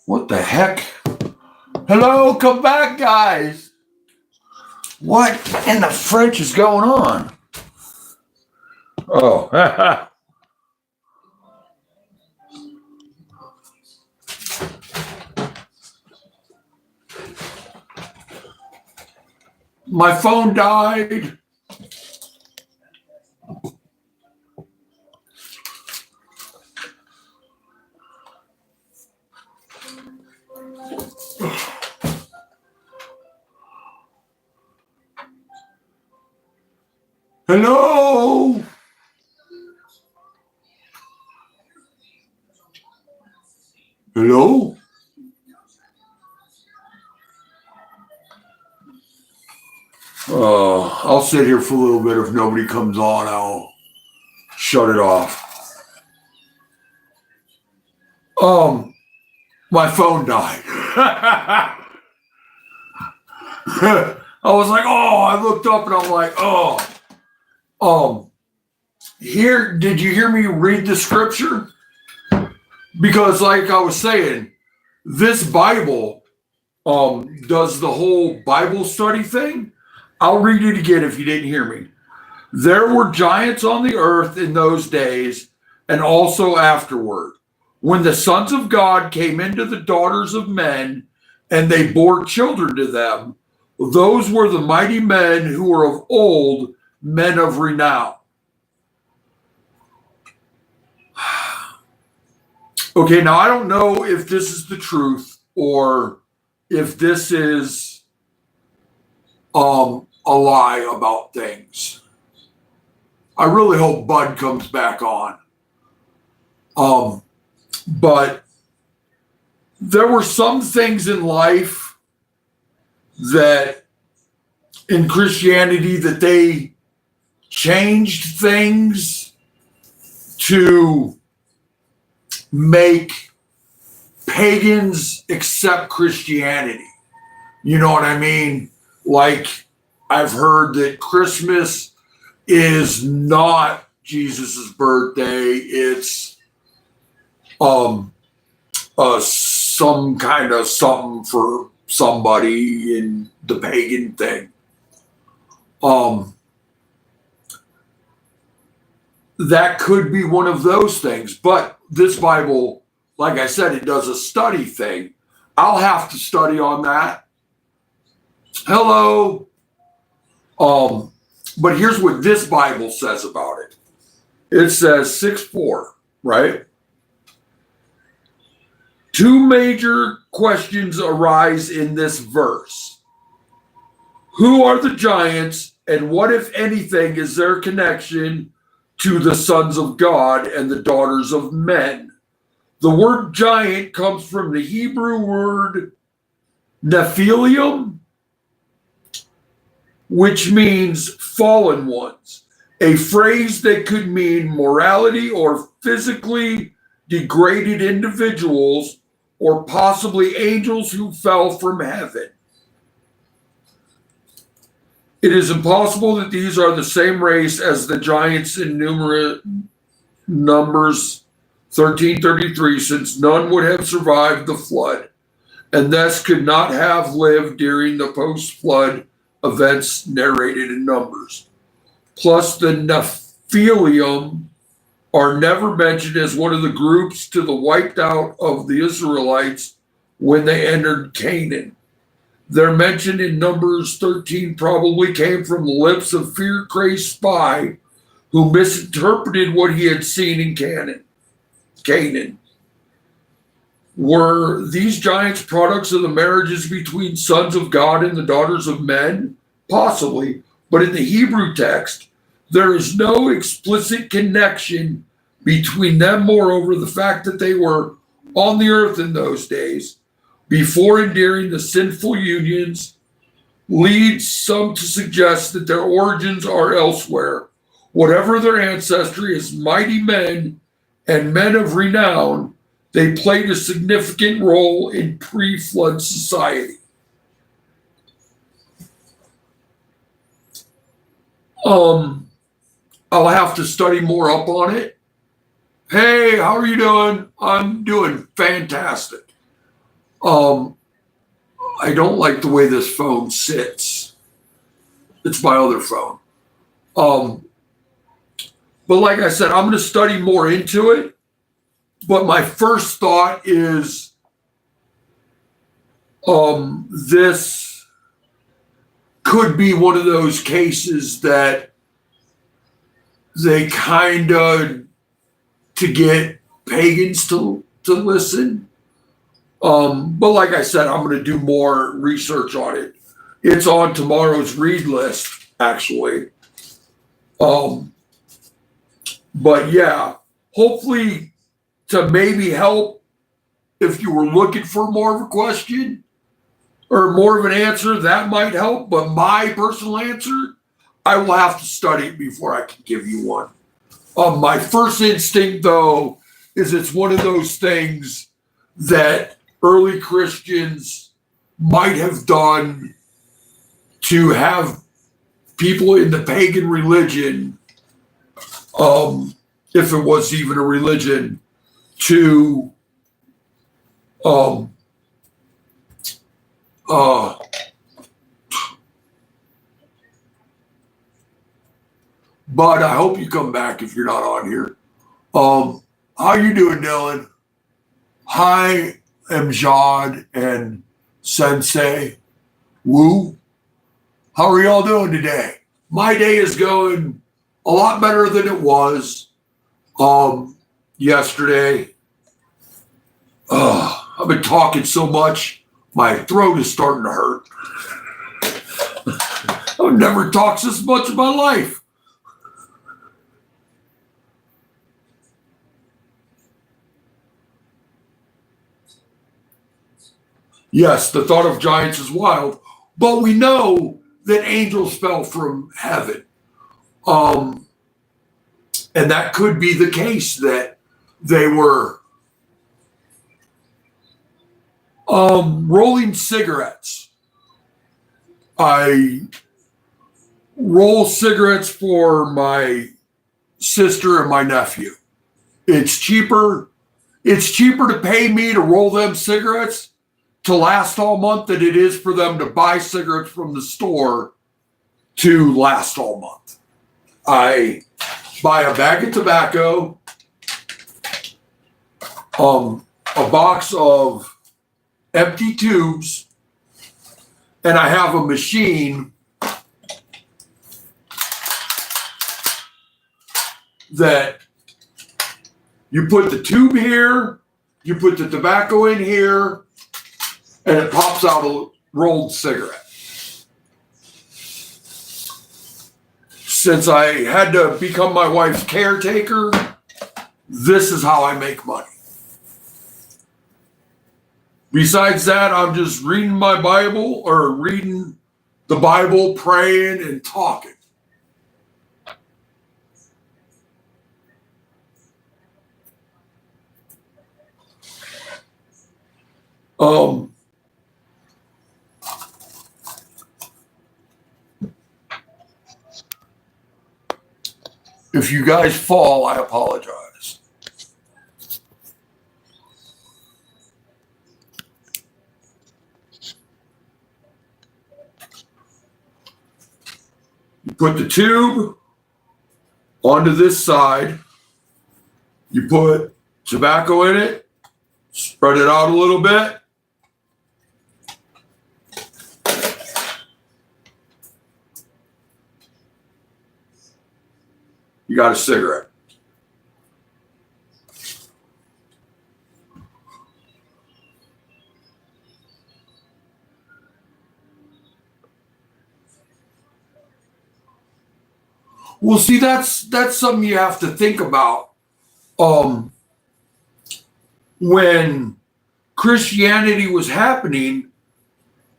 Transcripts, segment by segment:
What the heck? Hello, come back, guys. What in the French is going on? Oh, my phone died. Hello. Hello. I'll sit here for a little bit. If nobody comes on, I'll shut it off. My phone died. I was like, oh, I looked up and I'm like, here, did you hear me read the scripture? Because like I was saying, this Bible, does the whole Bible study thing. I'll read it again if you didn't hear me. There were giants on the earth in those days and also afterward, when the sons of God came into the daughters of men and they bore children to them. Those were the mighty men who were of old, men of renown. Okay, now I don't know if this is the truth or if this is a lie about things. I really hope Bud comes back on. But there were some things in life that in Christianity that they changed things to make pagans accept Christianity. You know what I mean? Like I've heard that Christmas is not Jesus's birthday. It's some kind of something for somebody in the pagan thing. That could be one of those things, but this Bible, like I said, it does a study thing. I'll have to study on that. Hello. But here's what this Bible says about it. It says 6:4, right? Two major questions arise in this verse. Who are the giants, and what, if anything, is their connection to the sons of God and the daughters of men? The word giant comes from the Hebrew word Nephilim, which means fallen ones, a phrase that could mean morality or physically degraded individuals, or possibly angels who fell from heaven. It is impossible that these are the same race as the giants in Numbers 13:33, since none would have survived the flood, and thus could not have lived during the post-flood events narrated in Numbers. Plus, the Nephilim are never mentioned as one of the groups to the wiped out of the Israelites when they entered Canaan. Their mention in Numbers 13 probably came from the lips of fear-crazed spy who misinterpreted what he had seen in Canaan. Were these giants products of the marriages between sons of God and the daughters of men? Possibly, but in the Hebrew text, there is no explicit connection between them. Moreover, the fact that they were on the earth in those days, before and during the sinful unions, leads some to suggest that their origins are elsewhere. Whatever their ancestry, as mighty men and men of renown, they played a significant role in pre-flood society. I'll have to study more up on it. Hey, how are you doing? I'm doing fantastic. Um, I don't like the way this phone sits. It's my other phone. Um, but like I said, I'm going to study more into it. But my first thought is this could be one of those cases that they kind of, to get pagans to listen. But like I said, I'm going to do more research on it. It's on tomorrow's read list, actually. But yeah, hopefully to maybe help if you were looking for more of a question or more of an answer, that might help. But my personal answer, I will have to study it before I can give you one. My first instinct, though, is it's one of those things that early Christians might have done to have people in the pagan religion, if it was even a religion, to but I hope you come back if you're not on here. How you doing, Dylan? Hi, Amjad and Sensei Wu. How are y'all doing today? My day is going a lot better than it was yesterday. I've been talking so much, my throat is starting to hurt. I've never talked this much in my life. Yes, the thought of giants is wild, but we know that angels fell from heaven. And that could be the case, that they were rolling cigarettes. I roll cigarettes for my sister and my nephew. It's cheaper to pay me to roll them cigarettes to last all month than it is for them to buy cigarettes from the store to last all month. I buy a bag of tobacco, a box of empty tubes, and I have a machine that you put the tube here, you put the tobacco in here, and it pops out a rolled cigarette. Since I had to become my wife's caretaker, this is how I make money. Besides that, I'm just reading my Bible, or reading the Bible, praying, and talking. If you guys fall, I apologize. You put the tube onto this side. You put tobacco in it, spread it out a little bit. You got a cigarette. Well, see, that's something you have to think about. When Christianity was happening,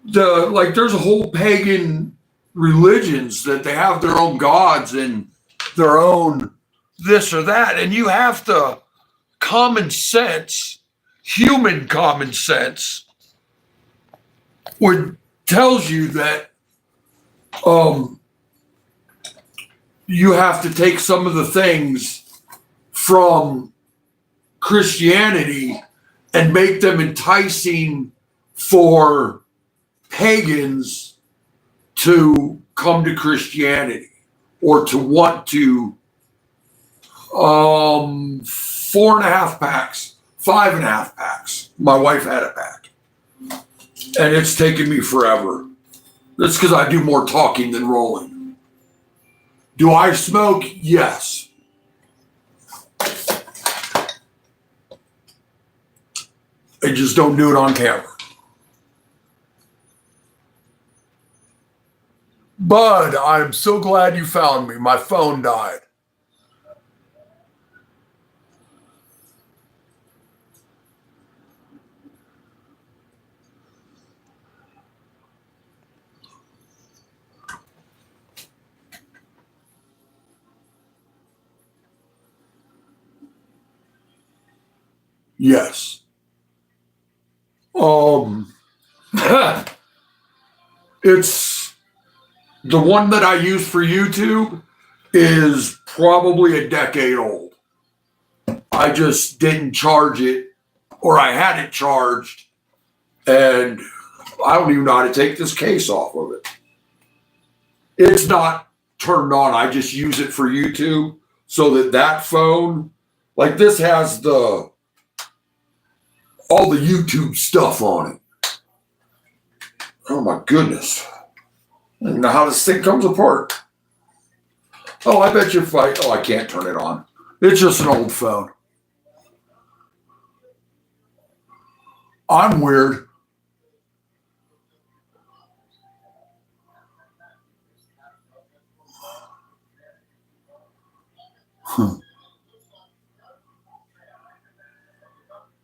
there's a whole pagan religions that they have their own gods and their own this or that, and you have to human common sense tells you that you have to take some of the things from Christianity and make them enticing for pagans to come to Christianity or to want to 4.5 packs, 5.5 packs. My wife had a pack. And it's taken me forever. That's because I do more talking than rolling. Do I smoke? Yes. I just don't do it on camera. Bud, I'm so glad you found me. My phone died. Yes. It's the one that I use for YouTube is probably a decade old. I just didn't charge it, or I had it charged, and I don't even know how to take this case off of it. It's not turned on. I just use it for YouTube so that phone, like this, has all the YouTube stuff on it. Oh my goodness. I don't know how this thing comes apart. Oh, I bet you I can't turn it on. It's just an old phone. I'm weird.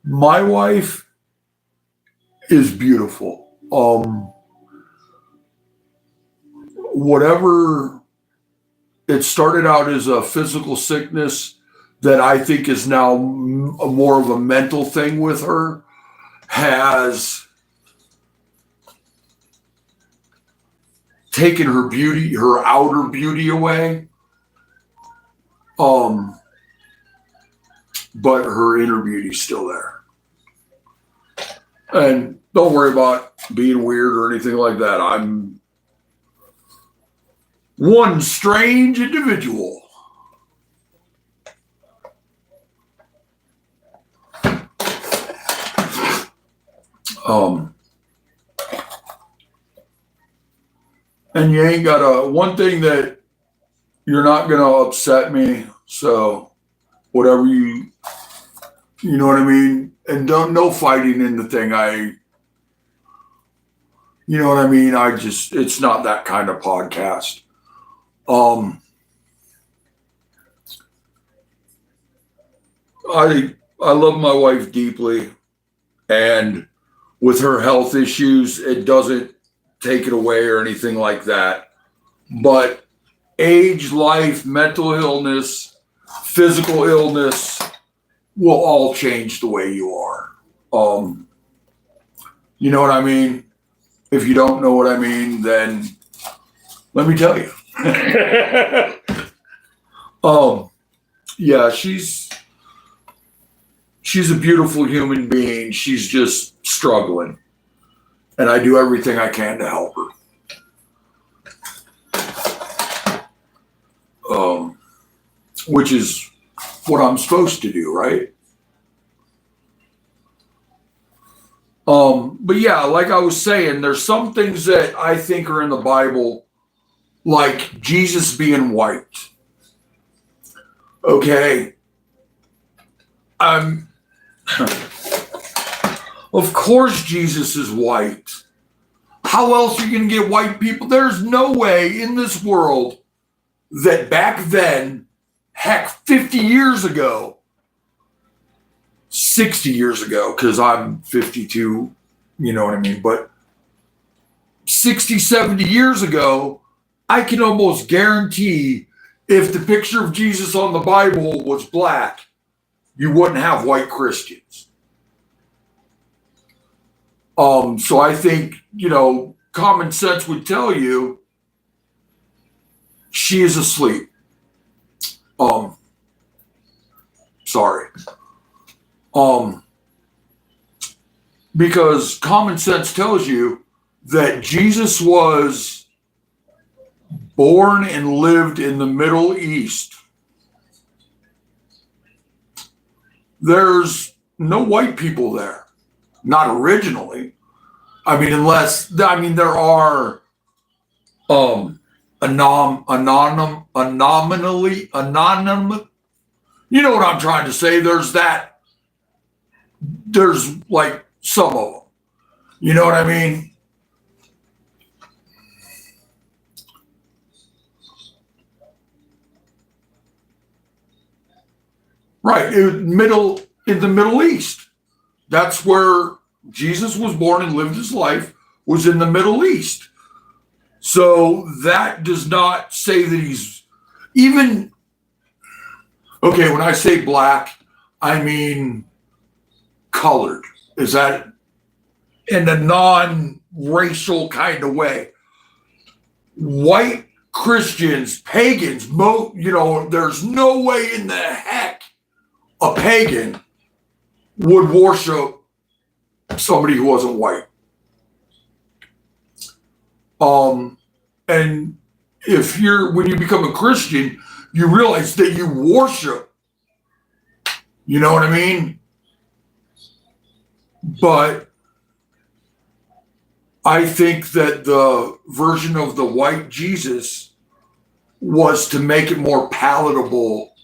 My wife is beautiful. Whatever, it started out as a physical sickness that I think is now more of a mental thing with her, has taken her beauty, her outer beauty away. But her inner beauty's still there. And don't worry about being weird or anything like that. I'm one strange individual. And you ain't got one thing that you're not going to upset me. So whatever you know what I mean? And no fighting in the thing. You know what I mean? It's not that kind of podcast. I love my wife deeply, and with her health issues, it doesn't take it away or anything like that. But age, life, mental illness, physical illness will all change the way you are. You know what I mean? If you don't know what I mean, then let me tell you. Yeah, she's a beautiful human being. She's just struggling. And I do everything I can to help her. Which is what I'm supposed to do, right? But yeah, like I was saying, there's some things that I think are in the Bible, like Jesus being white. Okay. Of course Jesus is white. How else are you going to get white people? There's no way in this world that back then, heck, 50 years ago, 60 years ago, because I'm 52, you know what I mean? But 60, 70 years ago, I can almost guarantee if the picture of Jesus on the Bible was black, you wouldn't have white Christians. So I think, common sense would tell you she is asleep. Sorry. because common sense tells you that Jesus was born and lived in the Middle East. There's no white people there, not originally. I mean, there are anonymous. You know what I'm trying to say? There's like some of them. You know what I mean? Right, in the Middle East. That's where Jesus was born and lived his life, was in the Middle East. So that does not say that he's even, okay, when I say black, I mean colored. Is that in a non-racial kind of way? White Christians, pagans, there's no way in the heck a pagan would worship somebody who wasn't white. And when you become a Christian, you realize that you worship. You know what I mean? But I think that the version of the white Jesus was to make it more palatable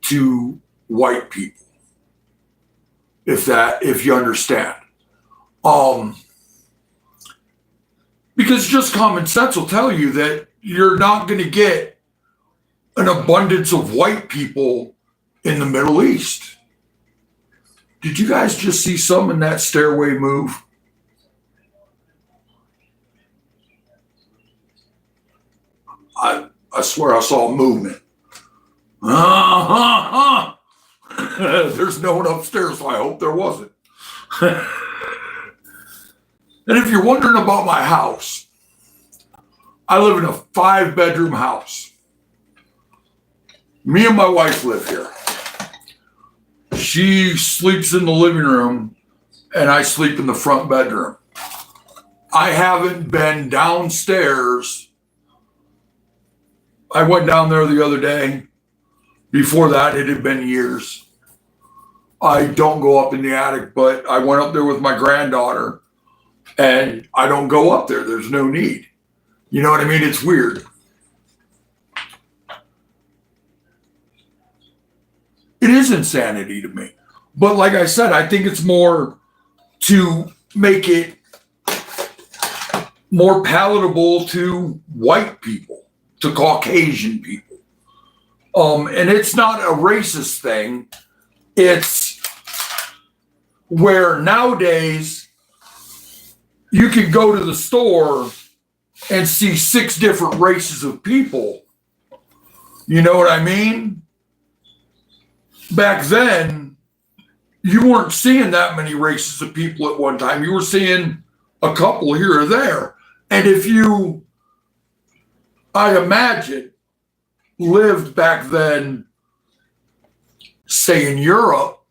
to white people, if you understand. Because just common sense will tell you that you're not going to get an abundance of white people in the Middle East. Did you guys just see some in that stairway move? I swear I saw a movement. There's no one upstairs, so I hope there wasn't. And if you're wondering about my house, I live in a 5-bedroom house. Me and my wife live here. She sleeps in the living room, and I sleep in the front bedroom. I haven't been downstairs. I went down there the other day. Before that, it had been years. I don't go up in the attic, but I went up there with my granddaughter, and I don't go up there. There's no need. You know what I mean? It's weird. It is insanity to me. But like I said, I think it's more to make it more palatable to white people, to Caucasian people. And it's not a racist thing. It's where nowadays you can go to the store and see 6 different races of people. You know what I mean? Back then, you weren't seeing that many races of people at one time. You were seeing a couple here or there. And if you, I imagine, lived back then, say in Europe,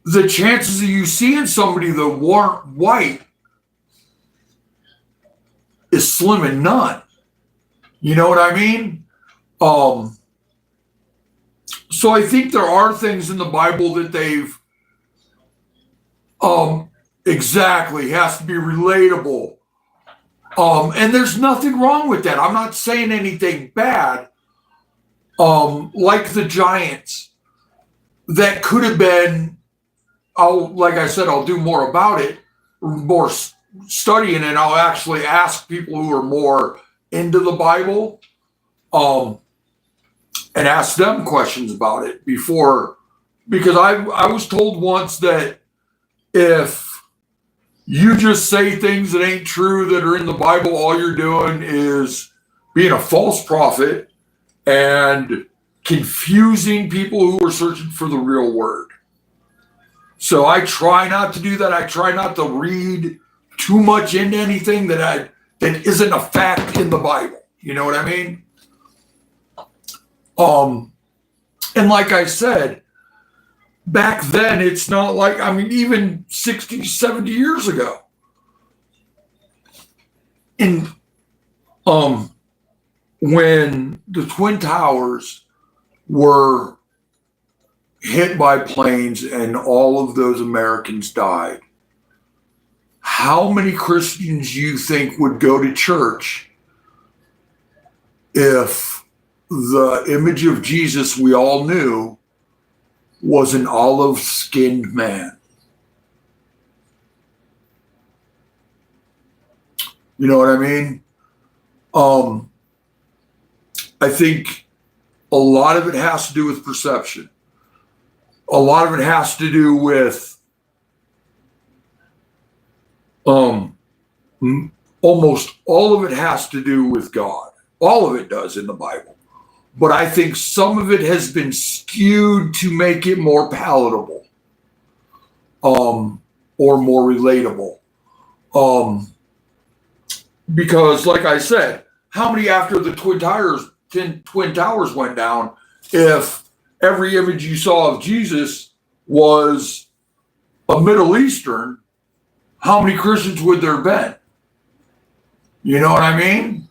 the chances of you seeing somebody that weren't white is slim and none. You know what I mean? So I think there are things in the Bible that they've exactly has to be relatable. And there's nothing wrong with that. I'm not saying anything bad. Like the giants, that could have been, like I said, I'll do more about it, more studying, and I'll actually ask people who are more into the Bible, and ask them questions about it before, because I was told once that if you just say things that ain't true that are in the Bible, all you're doing is being a false prophet and confusing people who are searching for the real word. So I try not to do that. I try not to read too much into anything that isn't a fact in the Bible. You know what I mean? And like I said, back then, it's not like, I mean, even 60, 70 years ago. And when the Twin Towers were hit by planes and all of those Americans died, how many Christians you think would go to church if the image of Jesus we all knew was an olive-skinned man? You know what I mean? I think a lot of it has to do with perception. A lot of it has to do with almost all of it has to do with God. All of it does in the Bible. But I think some of it has been skewed to make it more palatable, or more relatable. Because like I said, how many after the Twin Towers went down, if every image you saw of Jesus was a Middle Eastern, how many Christians would there have been? You know what I mean?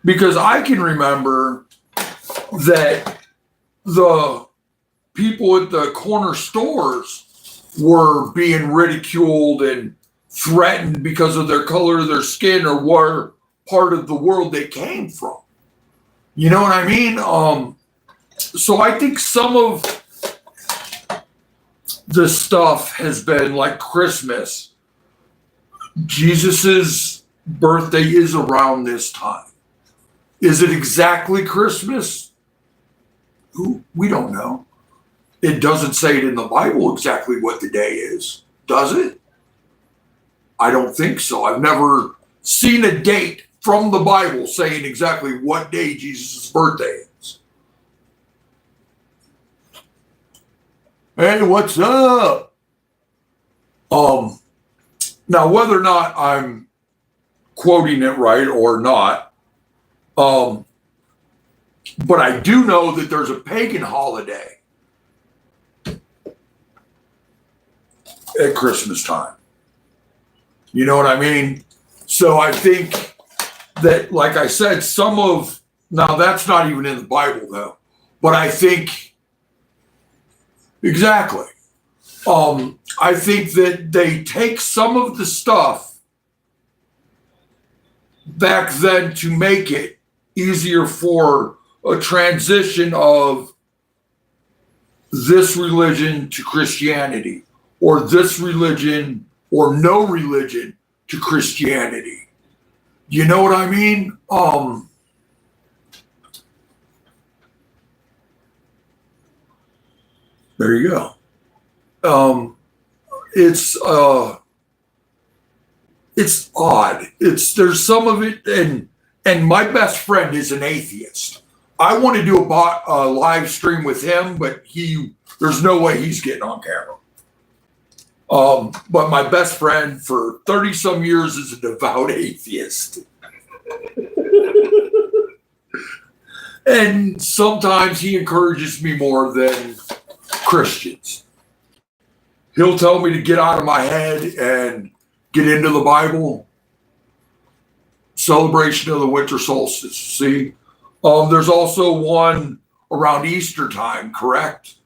Because I can remember that the people at the corner stores were being ridiculed and threatened because of their color of their skin or what part of the world they came from. You know what I mean? So I think some of the stuff has been like Christmas. Jesus's birthday is around this time. Is it exactly Christmas? We don't know. It doesn't say it in the Bible exactly what the day is, does it? I don't think so. I've never seen a date from the Bible saying exactly what day Jesus' birthday is. Hey, what's up? Now, whether or not I'm quoting it right or not, but I do know that there's a pagan holiday at Christmas time. You know what I mean? So I think that, like I said, now that's not even in the Bible though, but I think, exactly. I think that they take some of the stuff back then to make it easier for a transition of this religion to Christianity, or this religion or no religion to Christianity. You know what I mean? There you go. It's odd. There's some of it, and my best friend is an atheist. I want to do a live stream with him, but there's no way he's getting on camera. But my best friend for 30 some years is a devout atheist. And sometimes he encourages me more than Christians. He'll tell me to get out of my head and get into the Bible. Celebration of the winter solstice. See, there's also one around Easter time, correct?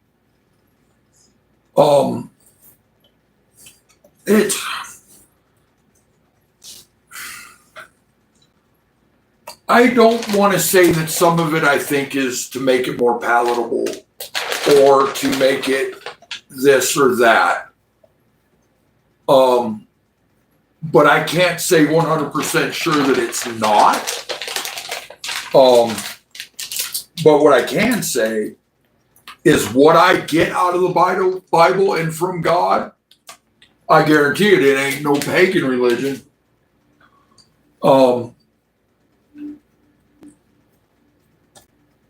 I don't want to say that some of it I think is to make it more palatable or to make it this or that. But I can't say 100% sure that it's not. But what I can say is what I get out of the Bible and from God, I guarantee it ain't no pagan religion.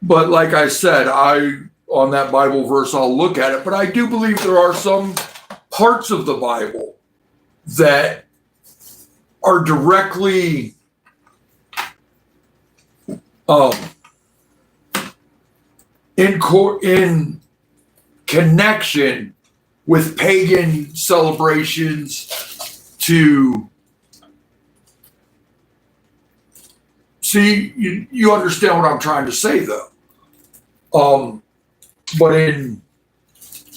But like I said, on that Bible verse, I'll look at it. But I do believe there are some parts of the Bible that are directly in connection with pagan celebrations to see. You understand what I'm trying to say, though. But in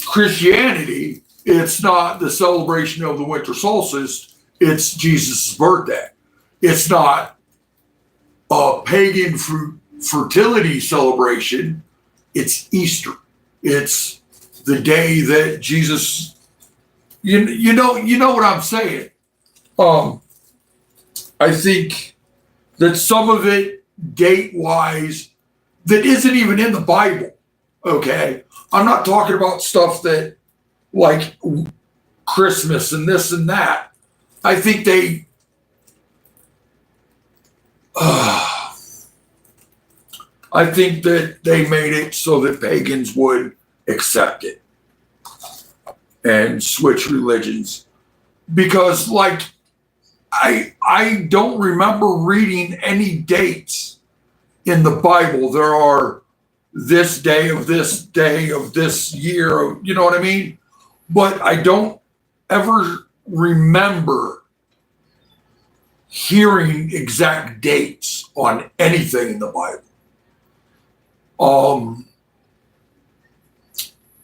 Christianity, it's not the celebration of the winter solstice, it's Jesus' birthday. It's not a pagan fertility celebration, it's Easter. It's the day that Jesus, you know what I'm saying. I think that some of it date-wise that isn't even in the Bible, okay? I'm not talking about stuff that like Christmas and this and that. I think I think that they made it so that pagans would accept it and switch religions. Because like I don't remember reading any dates in the Bible. There are this day of this year, you know what I mean? But I don't ever remember hearing exact dates on anything in the Bible.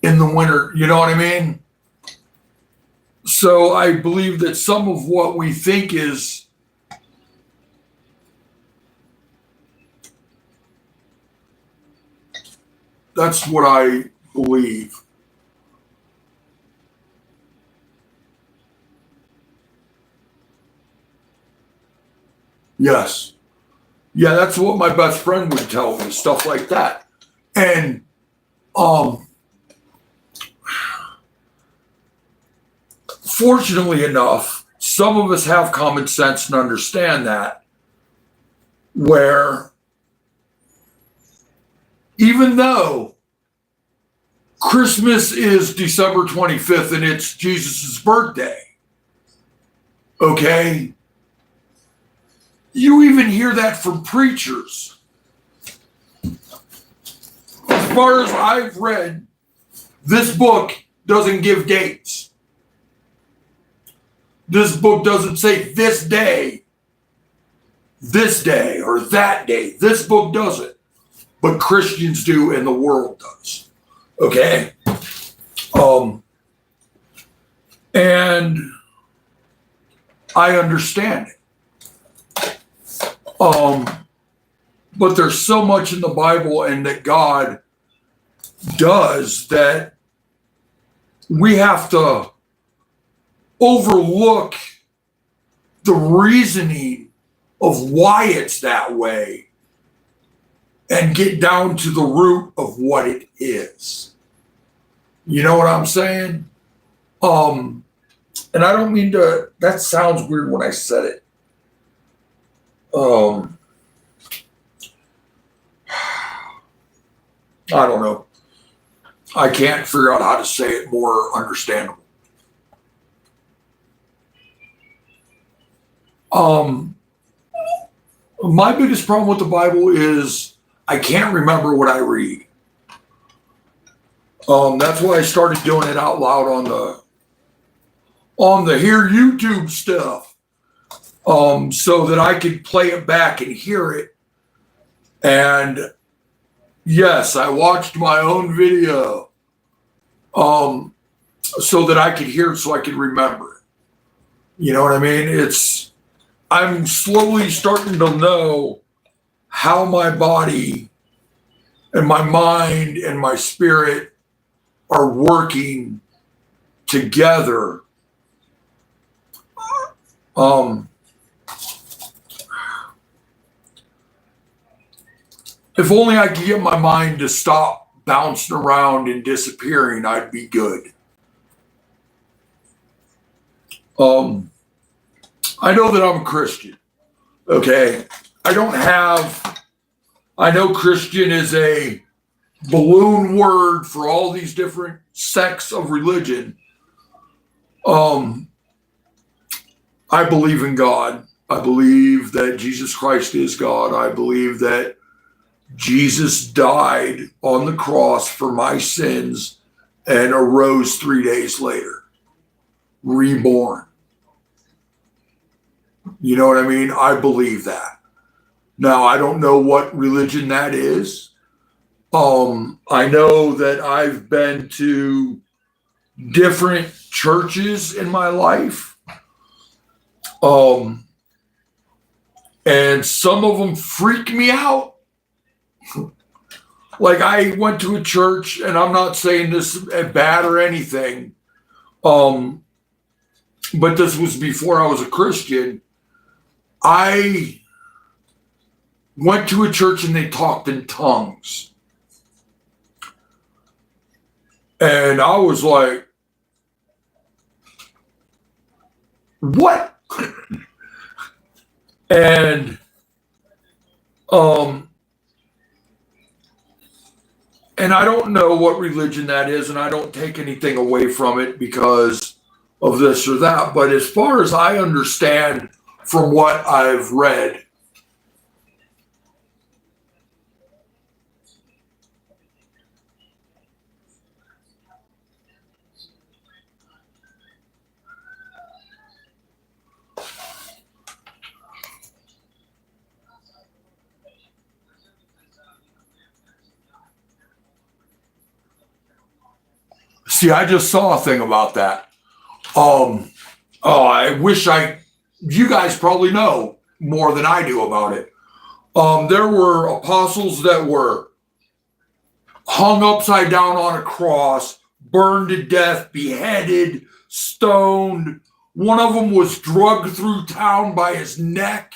In the winter, you know what I mean? So I believe that some of what we think is that's what I believe. Yes. Yeah, that's what my best friend would tell me, stuff like that. And fortunately enough, some of us have common sense and understand that, where even though Christmas is December 25th and it's Jesus' birthday, okay? You even hear that from preachers. As far as I've read, this book doesn't give dates. This book doesn't say this day, or that day. This book doesn't. But Christians do and the world does. Okay? And I understand it. But there's so much in the Bible and that God does that we have to overlook the reasoning of why it's that way and get down to the root of what it is. You know what I'm saying? And I don't mean to, that sounds weird when I said it. I don't know. I can't figure out how to say it more understandable. My biggest problem with the Bible is I can't remember what I read. That's why I started doing it out loud on the Hear YouTube stuff, so that I could play it back and hear it. And yes, I watched my own video, so that I could hear it, so I could remember it. You know what I mean? I'm slowly starting to know how my body and my mind and my spirit are working together. If only I could get my mind to stop bouncing around and disappearing, I'd be good. I know that I'm a Christian, okay? I know Christian is a balloon word for all these different sects of religion. I believe in God. I believe that Jesus Christ is God. I believe that Jesus died on the cross for my sins and arose 3 days later, reborn. You know what I mean? I believe that. Now, I don't know what religion that is. I know that I've been to different churches in my life. And some of them freak me out. Like, I went to a church, and I'm not saying this bad or anything, but this was before I was a Christian. I went to a church and they talked in tongues. And I was like, what? And I don't know what religion that is, and I don't take anything away from it because of this or that. But as far as I understand from what I've read, see, I just saw a thing about that. I wish you guys probably know more than I do about it. There were apostles that were hung upside down on a cross, burned to death, beheaded, stoned. One of them was dragged through town by his neck.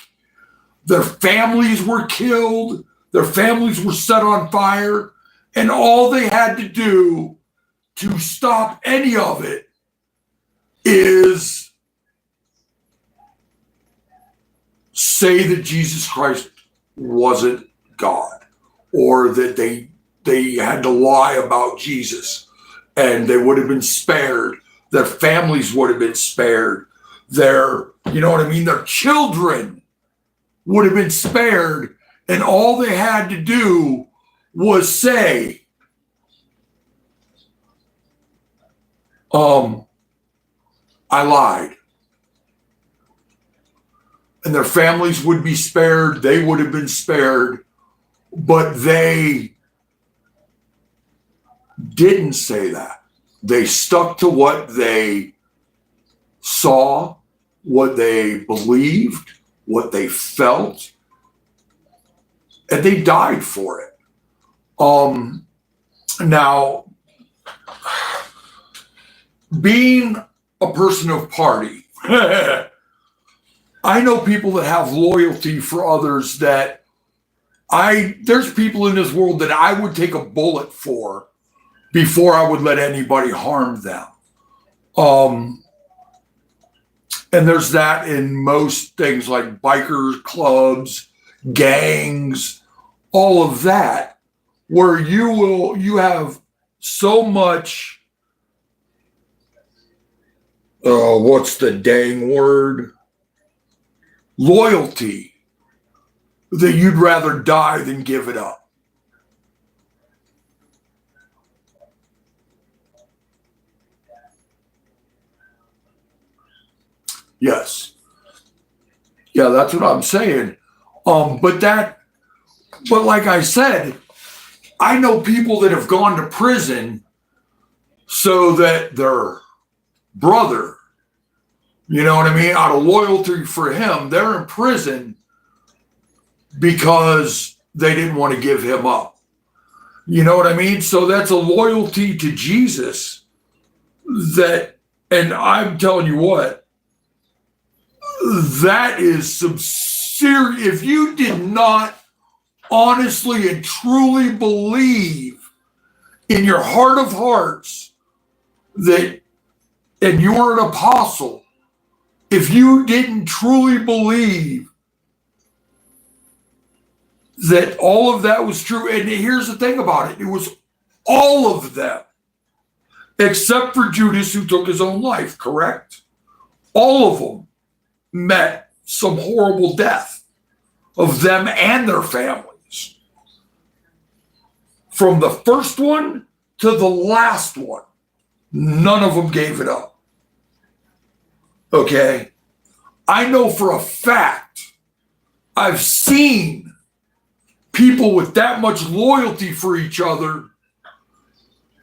Their families were killed. Their families were set on fire. And all they had to do to stop any of it is say that Jesus Christ wasn't God, or that they had to lie about Jesus, and they would have been spared. Their families would have been spared. Their children would have been spared, and all they had to do was say, I lied. And their families would be spared. They would have been spared. But they didn't say that. They stuck to what they saw, what they believed, what they felt, and they died for it. Now, being a person of party, I know people that have loyalty for others that there's people in this world that I would take a bullet for before I would let anybody harm them. And there's that in most things like bikers, clubs, gangs, all of that, where you have so much, what's the dang word? Loyalty, that you'd rather die than give it up. Yes. Yeah, that's what I'm saying. But like I said, I know people that have gone to prison so that their brother, you know what I mean, out of loyalty for him, they're in prison because they didn't want to give him up. You know what I mean? So that's a loyalty to Jesus and I'm telling you what, that is some serious, if you did not honestly and truly believe in your heart of hearts and you're an apostle, if you didn't truly believe that all of that was true, and here's the thing about it, it was all of them, except for Judas, who took his own life, correct? All of them met some horrible death of them and their families. From the first one to the last one. None of them gave it up. Okay? I know for a fact, I've seen people with that much loyalty for each other.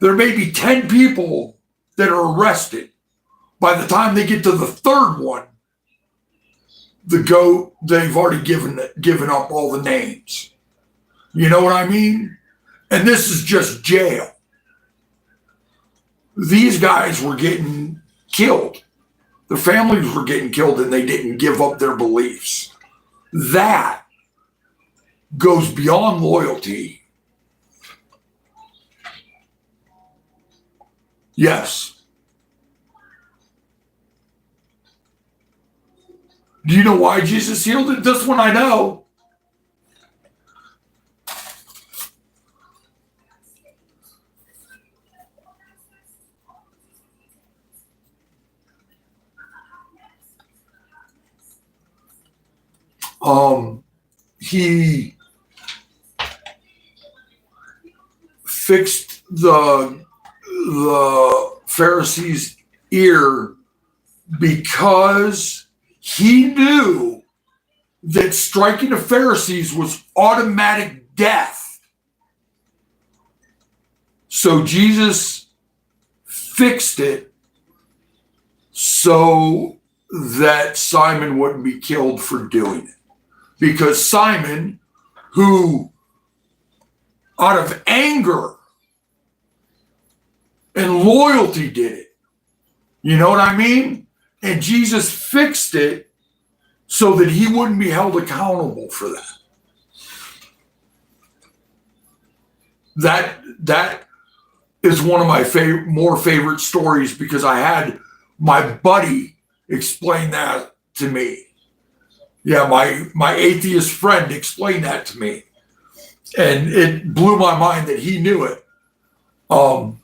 There may be 10 people that are arrested. By the time they get to the third one, they've already given up all the names. You know what I mean? And this is just jail. These guys were getting killed. Their families were getting killed, and they didn't give up their beliefs. That goes beyond loyalty. Yes. Do you know why Jesus healed it? This one I know. He fixed the Pharisees' ear because he knew that striking the Pharisees was automatic death. So Jesus fixed it so that Simon wouldn't be killed for doing it. Because Simon, who out of anger and loyalty did it, you know what I mean? And Jesus fixed it so that he wouldn't be held accountable for that. That is one of my more favorite stories, because I had my buddy explain that to me. Yeah, my atheist friend explained that to me. And it blew my mind that he knew it. But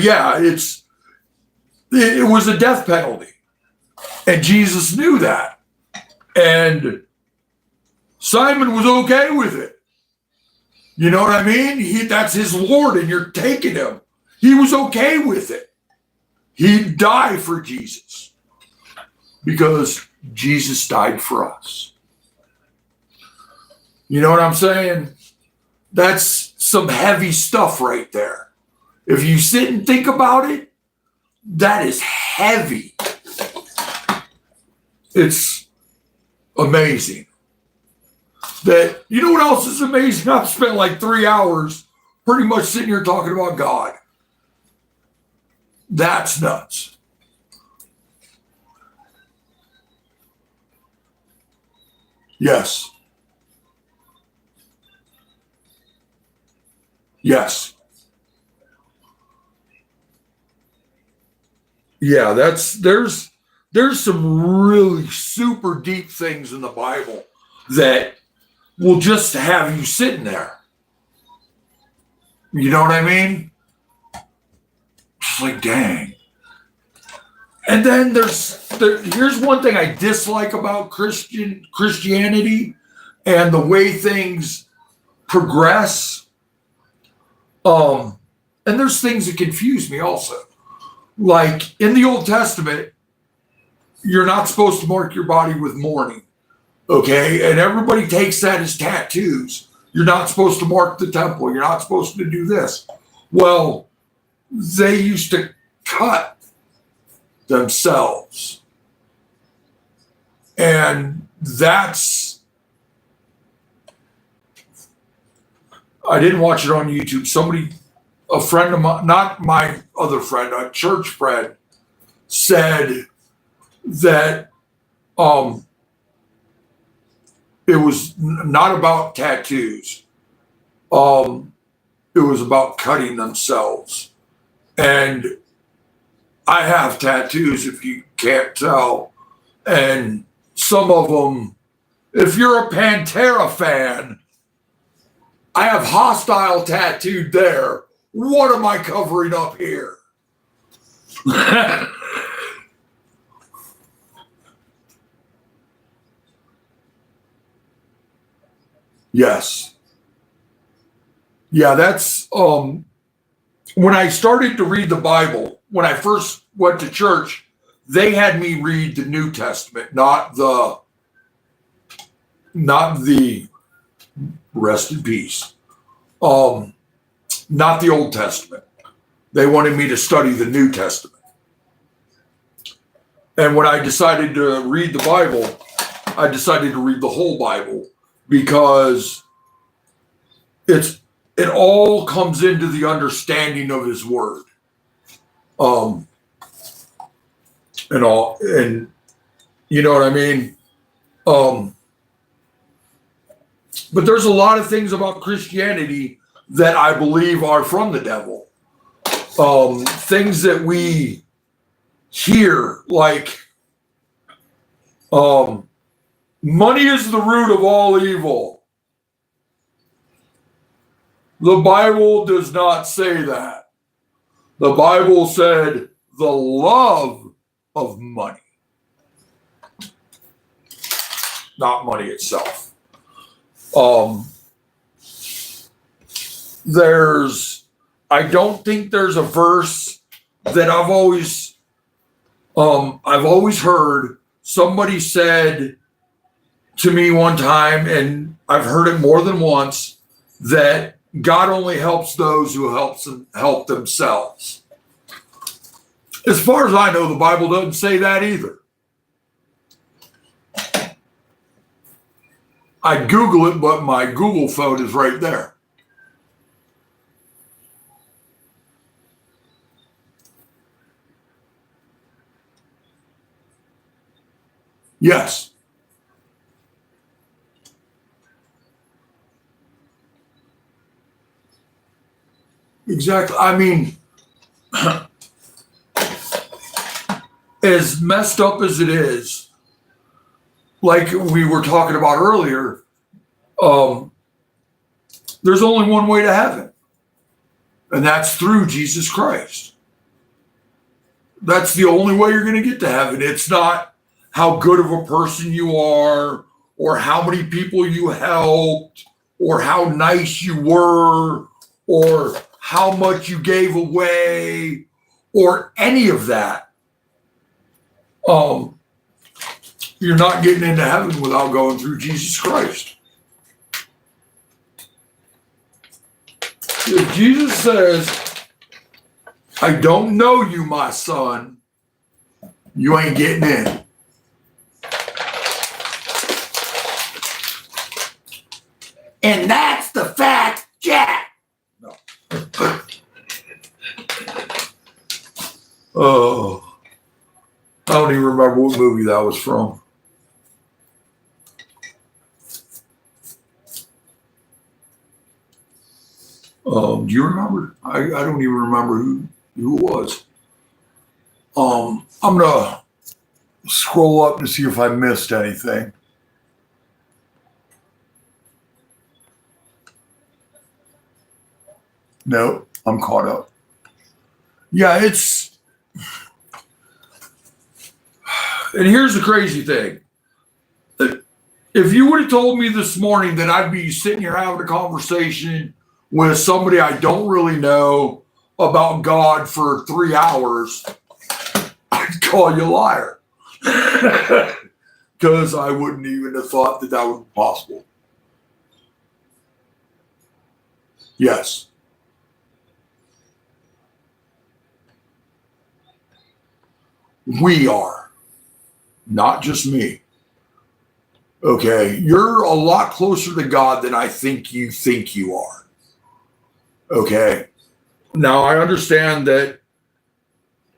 yeah, it was a death penalty. And Jesus knew that. And Simon was okay with it. You know what I mean? That's his Lord, and you're taking him. He was okay with it. He'd die for Jesus because Jesus died for us. You know what I'm saying? That's some heavy stuff right there. If you sit and think about it, that is heavy. It's amazing. That, you know what else is amazing? I've spent like 3 hours pretty much sitting here talking about God. That's nuts. Yes. Yes. Yeah, there's some really super deep things in the Bible that will just have you sitting there. You know what I mean? Just like, dang. And then here's one thing I dislike about Christianity and the way things progress. And there's things that confuse me also. Like in the Old Testament, you're not supposed to mark your body with mourning. Okay? And everybody takes that as tattoos. You're not supposed to mark the temple. You're not supposed to do this. Well, they used to cut themselves. And I didn't watch it on YouTube. A friend of mine, not my other friend, a church friend, said that it was not about tattoos. It was about cutting themselves. And I have tattoos, if you can't tell. And some of them, if you're a Pantera fan, I have hostile tattooed there. What am I covering up here? Yes. Yeah, that's when I started to read the Bible, when I first went to church, they had me read the New Testament, not the rest in peace, not the Old Testament. They wanted me to study the New Testament. And when I decided to read the Bible, I decided to read the whole Bible because it all comes into the understanding of His Word. And you know what I mean? But there's a lot of things about Christianity that I believe are from the devil. Things that we hear, like money is the root of all evil. The Bible does not say that. The Bible said the love of money, not money itself. I don't think there's a verse that I've always heard. Somebody said to me one time, and I've heard it more than once, that God only helps those who help themselves. As far as I know, the Bible doesn't say that either. I'd Google it, but my Google phone is right there. Yes. Exactly. I mean, as messed up as it is, like we were talking about earlier, there's only one way to heaven, and that's through Jesus Christ. That's the only way you're going to get to heaven. It's not how good of a person you are, or how many people you helped, or how nice you were, or how much you gave away, or any of that. You're not getting into heaven without going through Jesus Christ. If Jesus says, I don't know you, my son, you ain't getting in. And that's the fact, Jack. No. Oh, I don't even remember what movie that was from. Do you remember? I don't even remember who it was. I'm gonna scroll up to see if I missed anything. No, I'm caught up. Yeah, and here's the crazy thing. If you would have told me this morning that I'd be sitting here having a conversation with somebody I don't really know about God for 3 hours, I'd call you a liar. Because I wouldn't even have thought that would be possible. Yes. We are. Not just me. Okay, you're a lot closer to God than I think you are. Okay, now I understand that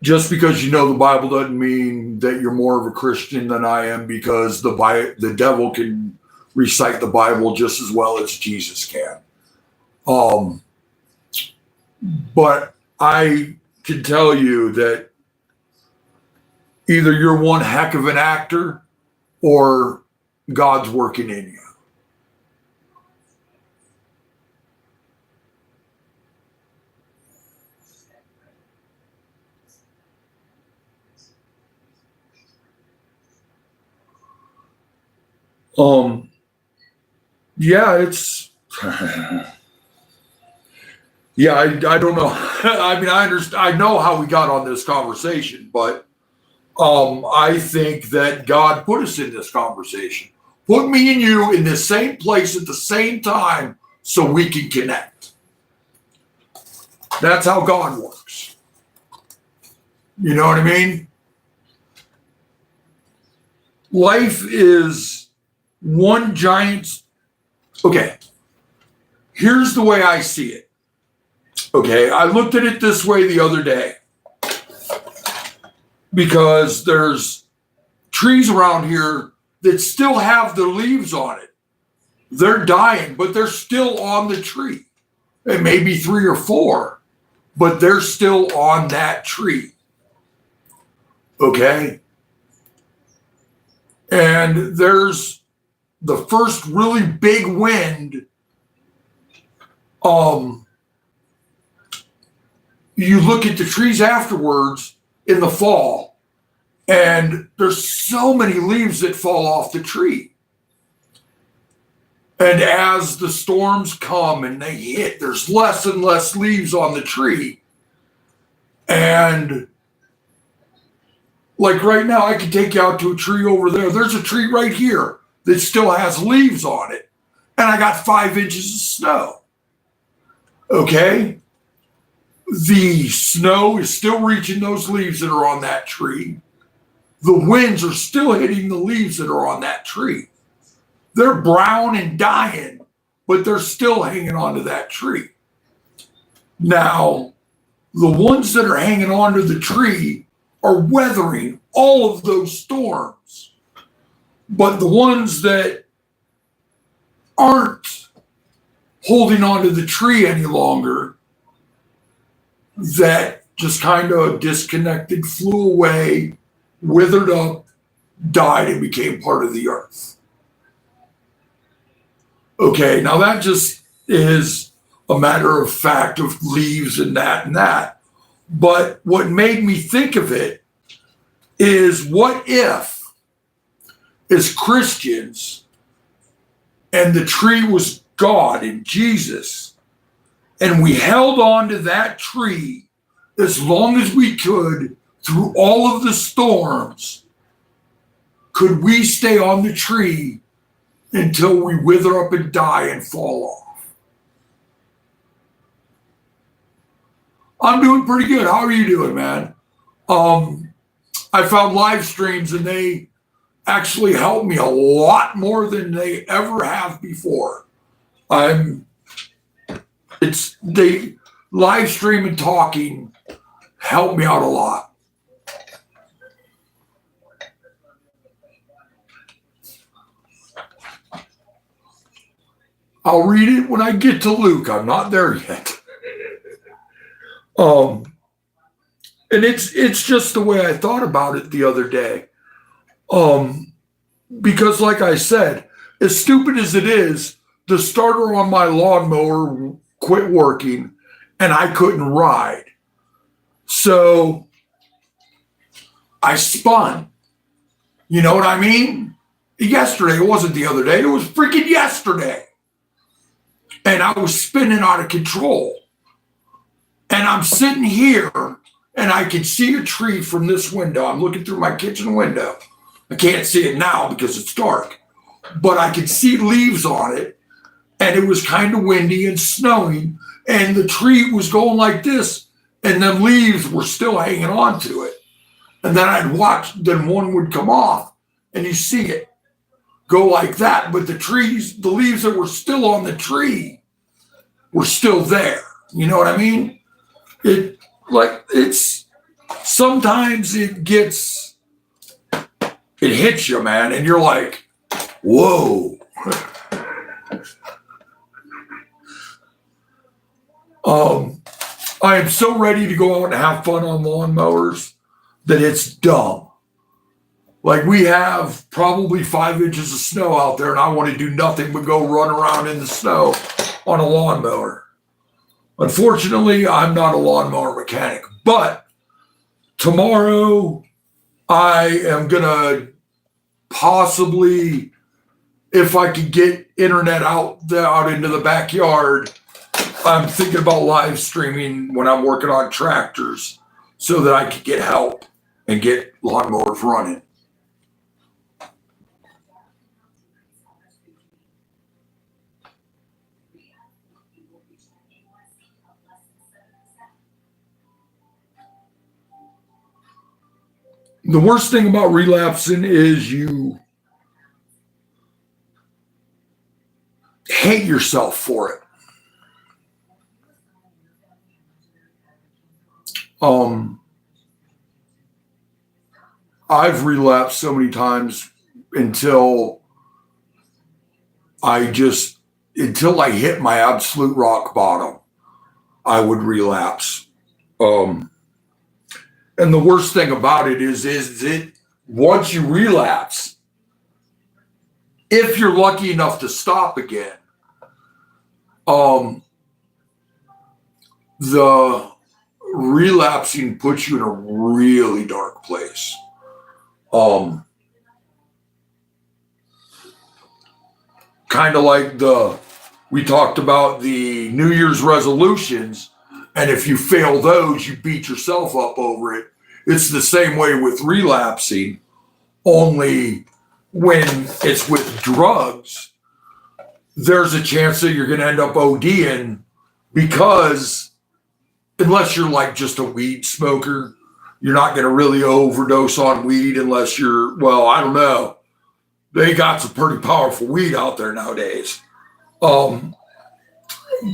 just because you know the Bible doesn't mean that you're more of a Christian than I am, because the devil can recite the Bible just as well as Jesus can. But I can tell you that either you're one heck of an actor or God's working in you. Yeah, it's Yeah, I don't know. I mean, I understand. I know how we got on this conversation, but I think that God put us in this conversation, put me and you in the same place at the same time, so we can connect. That's how God works. You know what I mean? Life is one giant. Okay, here's the way I see it. Okay, I looked at it this way the other day, because there's trees around here that still have the leaves on it. They're dying, but they're still on the tree. It may be 3 or 4, but they're still on that tree. Okay? And there's the first really big wind. You look at the trees afterwards in the fall, and there's so many leaves that fall off the tree. And as the storms come and they hit, there's less and less leaves on the tree. And like right now, I could take you out to a tree over there. There's a tree right here that still has leaves on it. And I got 5 inches of snow. Okay? The snow is still reaching those leaves that are on that tree. The winds are still hitting the leaves that are on that tree. They're brown and dying, but they're still hanging onto that tree. Now, the ones that are hanging onto the tree are weathering all of those storms. But the ones that aren't holding onto the tree any longer, that just kind of disconnected, flew away, withered up, died, and became part of the earth. Okay, now that just is a matter of fact of leaves and that and that. But what made me think of it is, what if, as Christians, and the tree was God and Jesus, and we held on to that tree as long as we could through all of the storms, could we stay on the tree until we wither up and die and fall off? I'm doing pretty good. How are you doing, man? I found live streams, and they actually helped me a lot more than they ever have before. They live stream and talking helped me out a lot. I'll read it when I get to Luke. I'm not there yet. And it's just the way I thought about it the other day. Because like I said, as stupid as it is, the starter on my lawnmower quit working and I couldn't ride. So I spun. You know what I mean? Yesterday, it wasn't the other day, it was freaking yesterday. And I was spinning out of control. And I'm sitting here and I can see a tree from this window. I'm looking through my kitchen window. I can't see it now because it's dark, but I could see leaves on it, and it was kind of windy and snowing, and the tree was going like this, and the leaves were still hanging on to it. And then I'd watch, then one would come off, and you see it go like that, but the leaves that were still on the tree were still there. You know what I mean? Sometimes it hits you, man, and you're like, whoa. I am so ready to go out and have fun on lawnmowers that it's dumb. Like, we have probably 5 inches of snow out there, and I want to do nothing but go run around in the snow on a lawnmower. Unfortunately, I'm not a lawnmower mechanic, but tomorrow I am going to possibly, if I could get internet out into the backyard, I'm thinking about live streaming when I'm working on tractors so that I could get help and get lawnmowers running. The worst thing about relapsing is you hate yourself for it. I've relapsed so many times until until I hit my absolute rock bottom, I would relapse. And the worst thing about it is it once you relapse, if you're lucky enough to stop again, the relapsing puts you in a really dark place. Kind of like we talked about the New Year's resolutions, and if you fail those, you beat yourself up over it. It's the same way with relapsing, only when it's with drugs, there's a chance that you're going to end up ODing because unless you're like just a weed smoker, you're not going to really overdose on weed unless you're, well, I don't know. They got some pretty powerful weed out there nowadays. But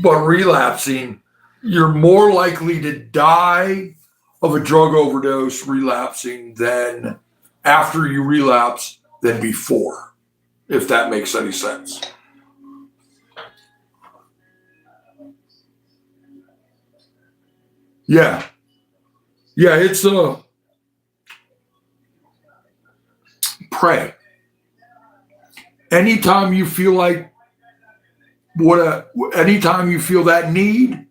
relapsing, you're more likely to die of a drug overdose relapsing than after you relapse than before, if that makes any sense. Yeah. Yeah, it's pray. Anytime you feel like anytime you feel that need,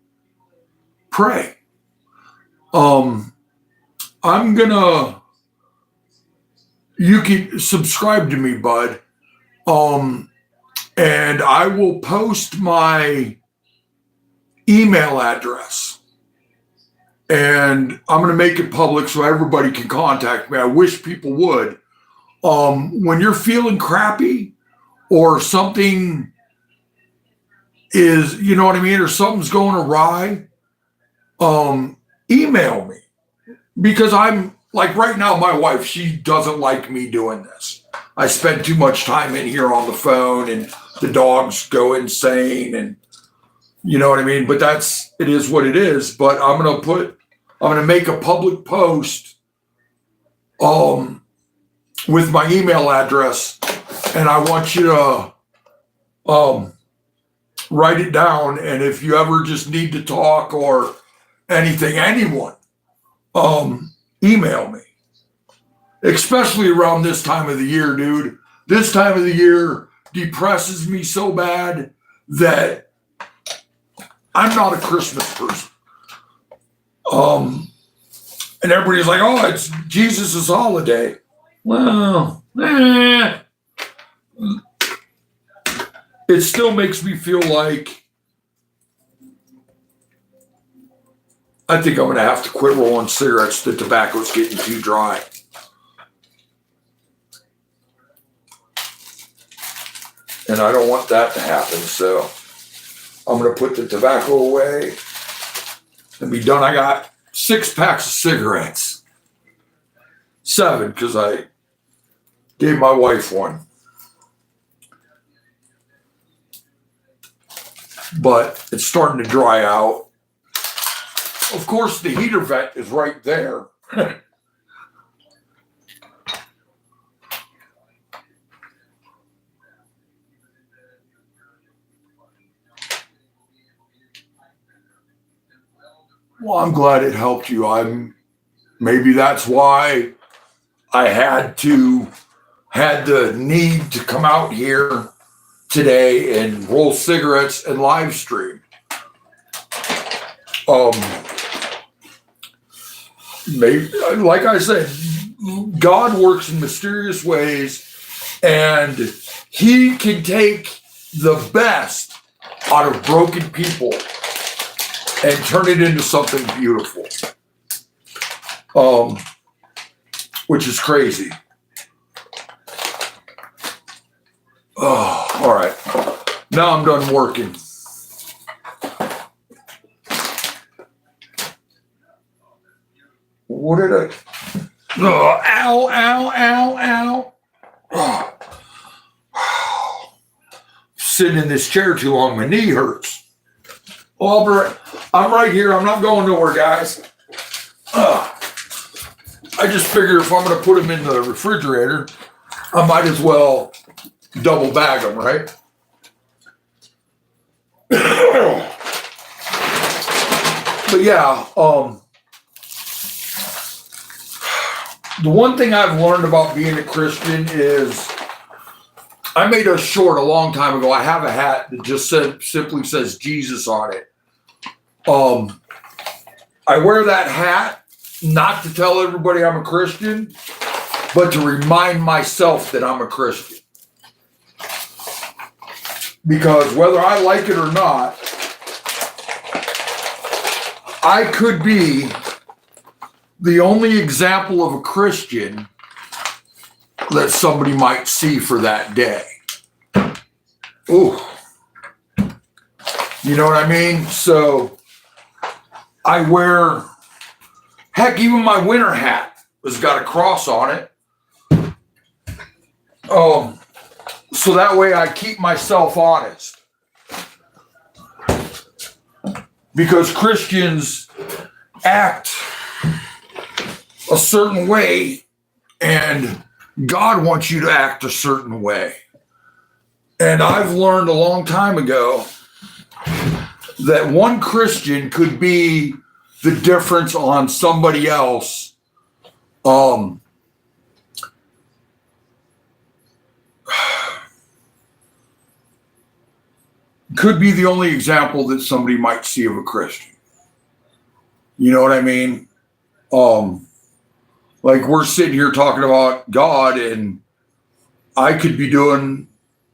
pray. You can subscribe to me, bud. And I will post my email address. And I'm going to make it public so everybody can contact me. I wish people would. When you're feeling crappy or something is, you know what I mean, or something's going awry, email me. Because I'm like right now, my wife, she doesn't like me doing this. I spend too much time in here on the phone and the dogs go insane and you know what I mean? But it is what it is. But I'm going to make a public post with my email address, and I want you to write it down. And if you ever just need to talk or anything, anyone, email me. Especially around this time of the year, dude. This time of the year depresses me so bad that I'm not a Christmas person. And everybody's like, oh, it's Jesus' holiday. Well, it still makes me feel like I think I'm going to have to quit rolling cigarettes. The tobacco's getting too dry. And I don't want that to happen, so I'm going to put the tobacco away and be done. I got 6 packs of cigarettes. 7, because I gave my wife one. But it's starting to dry out. Of course, the heater vent is right there. Well, I'm glad it helped you. Maybe that's why I had the need to come out here today and roll cigarettes and live stream. Maybe, like I said, God works in mysterious ways, and He can take the best out of broken people and turn it into something beautiful. Which is crazy. Oh, all right. Now I'm done working. What did I? Oh, ow, ow, ow, ow. Oh. Sitting in this chair too long, my knee hurts. Well, I'm right here. I'm not going nowhere, guys. I just figure if I'm going to put them in the refrigerator, I might as well double bag them, right? But yeah, the one thing I've learned about being a Christian is I made a short a long time ago. I have a hat that just simply says Jesus on it. I wear that hat not to tell everybody I'm a Christian, but to remind myself that I'm a Christian. Because whether I like it or not, I could be the only example of a Christian that somebody might see for that day. Ooh. You know what I mean? So I wear, heck, even my winter hat has got a cross on it. So that way I keep myself honest. Because Christians act a certain way, and God wants you to act a certain way. And I've learned a long time ago that one Christian could be the difference on somebody else. Could be the only example that somebody might see of a Christian. You know what I mean? Like we're sitting here talking about God, and I could be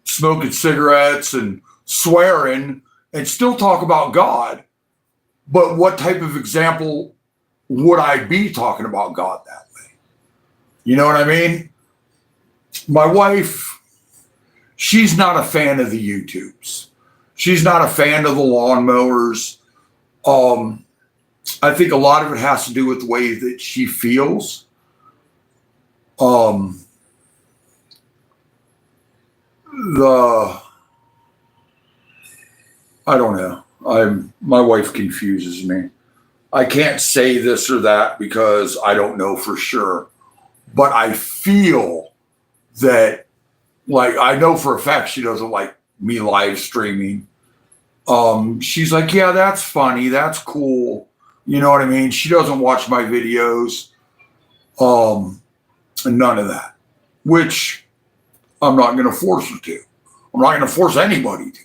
smoking cigarettes and swearing and still talk about God. But what type of example would I be talking about God that way? You know what I mean? My wife, she's not a fan of the YouTubes. She's not a fan of the lawnmowers. I think a lot of it has to do with the way that she feels. I don't know. My wife confuses me. I can't say this or that because I don't know for sure. But I feel that, like, I know for a fact she doesn't like me live streaming. She's like, yeah, that's funny. That's cool. You know what I mean? She doesn't watch my videos. None of that, which I'm not going to force her to. I'm not going to force anybody to.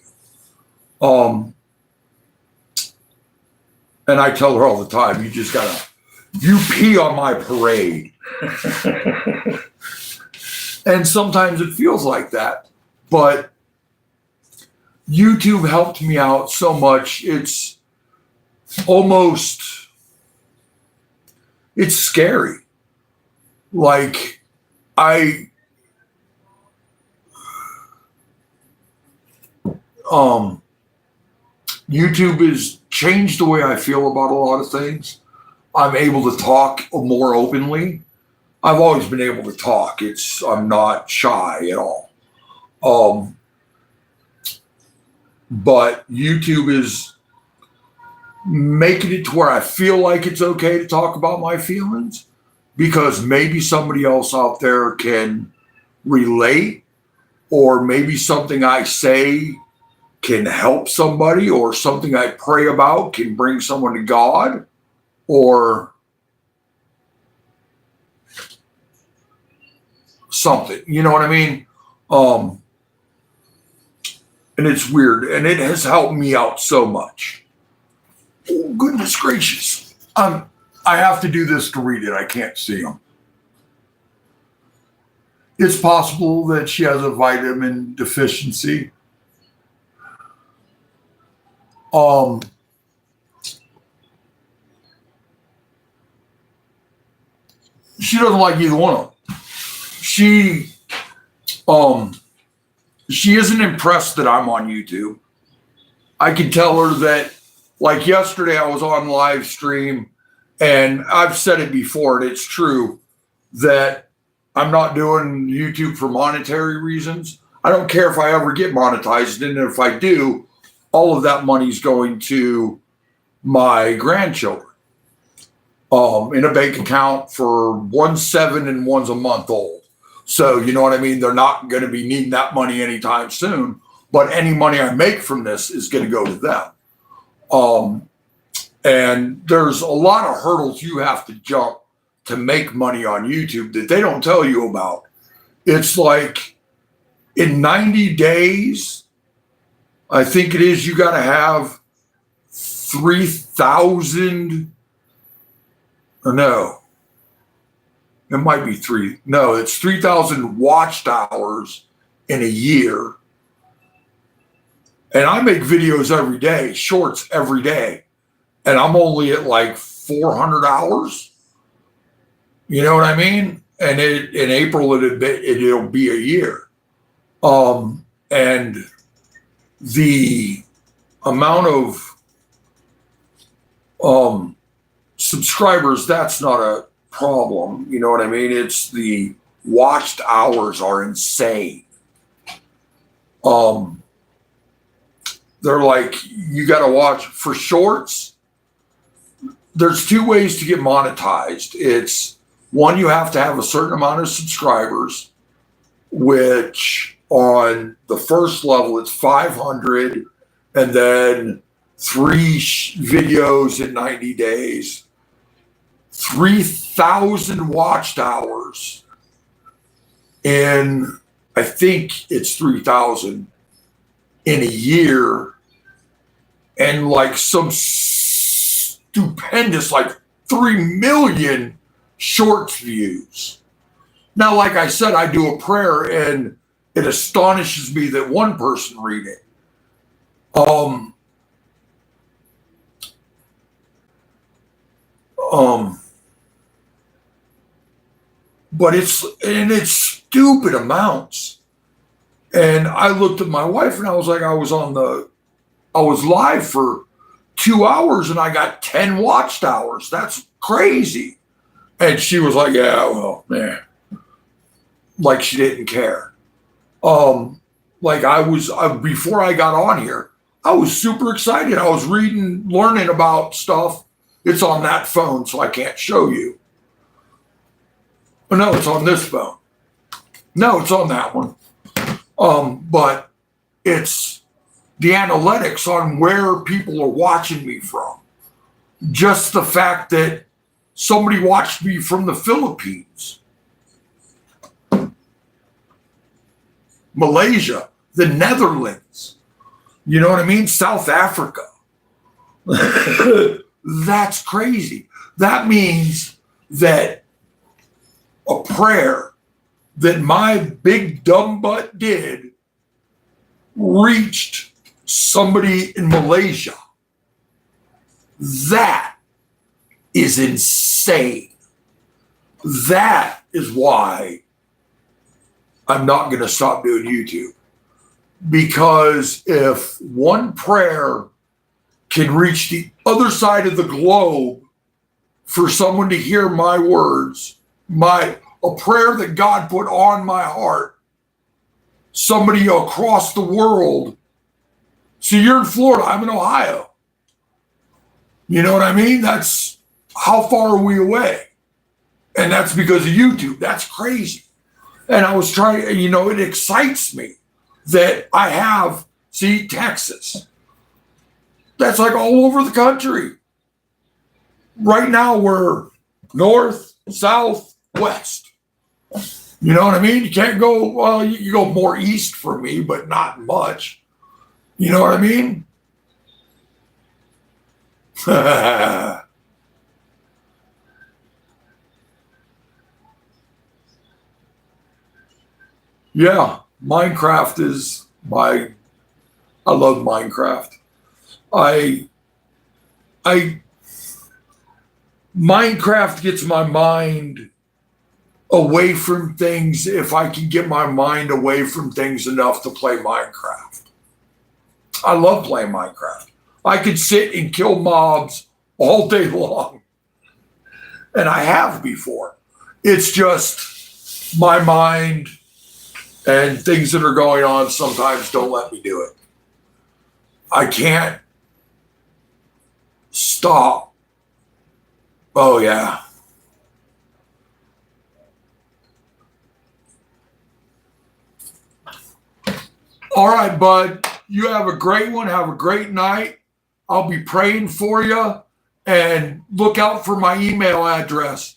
And I tell her all the time, you pee on my parade. And sometimes it feels like that, but YouTube helped me out so much. It's scary. Like YouTube has changed the way I feel about a lot of things. I'm able to talk more openly. I've always been able to talk. I'm not shy at all. But YouTube is making it to where I feel like it's okay to talk about my feelings, because maybe somebody else out there can relate, or maybe something I say can help somebody, or something I pray about can bring someone to God, or something. You know what I mean? And it's weird, and it has helped me out so much. Oh, goodness gracious. I have to do this to read it. I can't see them. It's possible that she has a vitamin deficiency. she doesn't like either one of them. She isn't impressed that I'm on YouTube. I can tell her that, like yesterday, I was on live stream, and I've said it before, and it's true, that I'm not doing YouTube for monetary reasons. I don't care if I ever get monetized, and if I do, all of that money's going to my grandchildren in a bank account for one's 7 and one's a month old. So, you know what I mean? They're not going to be needing that money anytime soon, but any money I make from this is going to go to them. And there's a lot of hurdles you have to jump to make money on YouTube that they don't tell you about. It's like in 90 days, I think it is, you got to have 3,000, or no, it might be it's 3,000 watched hours in a year. And I make videos every day, shorts every day, and I'm only at like 400 hours. You know what I mean? And in April, it'll be a year. And the amount of subscribers, that's not a problem. You know what I mean? It's the watched hours are insane. They're like, you got to watch for shorts. There's 2 ways to get monetized. It's one, you have to have a certain amount of subscribers, which on the first level, it's 500, and then 3 videos in 90 days, 3,000 watched hours in, I think it's 3,000 in a year, and like some stupendous, like 3 million shorts views. Now, like I said, I do a prayer, and it astonishes me that one person read it. But it's stupid amounts. And I looked at my wife, and I was like, I was live for 2 hours, and I got 10 watched hours. That's crazy. And she was like, yeah, well, man. Like she didn't care. Like before I got on here, I was super excited. I was learning about stuff. It's on that phone, so I can't show you. Oh, no, it's on this phone. No, it's on that one. But it's the analytics on where people are watching me from. Just the fact that somebody watched me from the Philippines, Malaysia, the Netherlands, you know what I mean? South Africa. That's crazy. That means that a prayer that my big dumb butt did reached somebody in Malaysia. That is insane. That is why I'm not going to stop doing YouTube. Because if one prayer can reach the other side of the globe for someone to hear my words, a prayer that God put on my heart, somebody across the world. See, you're in Florida, I'm in Ohio. You know what I mean? That's how far are we away? And that's because of YouTube. That's crazy. And I was trying, it excites me that I have, Texas. That's like all over the country. Right now we're north, south, west. You know what I mean? You can't go, well, you go more east for me, but not much. You know what I mean? Yeah, Minecraft is I love Minecraft. Minecraft gets my mind away from things if I can get my mind away from things enough to play Minecraft. I love playing Minecraft. I could sit and kill mobs all day long. And I have before. It's just my mind and things that are going on sometimes don't let me do it. I can't stop. Oh, yeah. All right, bud. You have a great one. Have a great night. I'll be praying for you. And look out for my email address.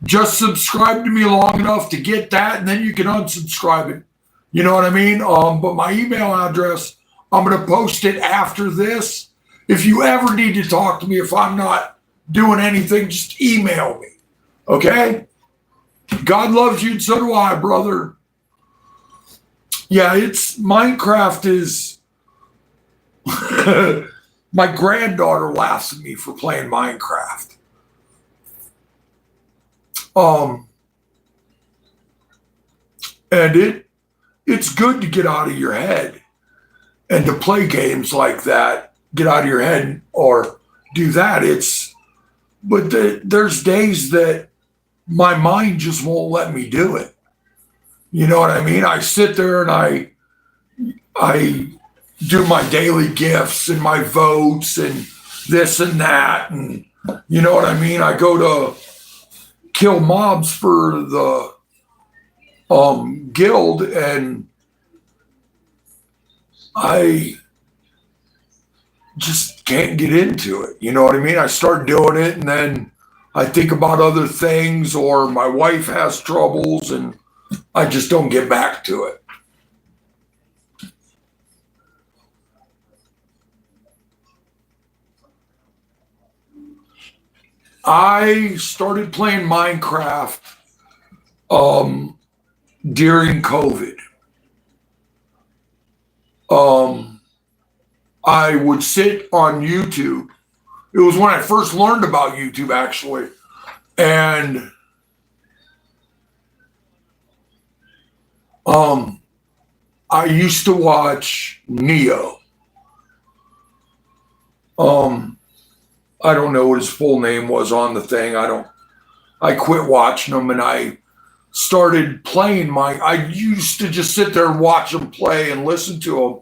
Just subscribe to me long enough to get that, and then you can unsubscribe it. You know what I mean? But my email address, I'm going to post it after this. If you ever need to talk to me, if I'm not doing anything, just email me. Okay? God loves you, and so do I, brother. Yeah, Minecraft is... My granddaughter laughs at me for playing Minecraft. And it's good to get out of your head and to play games like that, get out of your head or do that. But there's days that my mind just won't let me do it. You know what I mean? I sit there and I do my daily gifts and my votes and this and that. And you know what I mean? I go to kill mobs for the guild and I just can't get into it. You know what I mean? I start doing it and then I think about other things or my wife has troubles and I just don't get back to it. I started playing Minecraft during COVID. I would sit on YouTube. It was when I first learned about YouTube, actually. And I used to watch Neo. I don't know what his full name was on the thing. I quit watching him and I started playing I used to just sit there and watch him play and listen to him.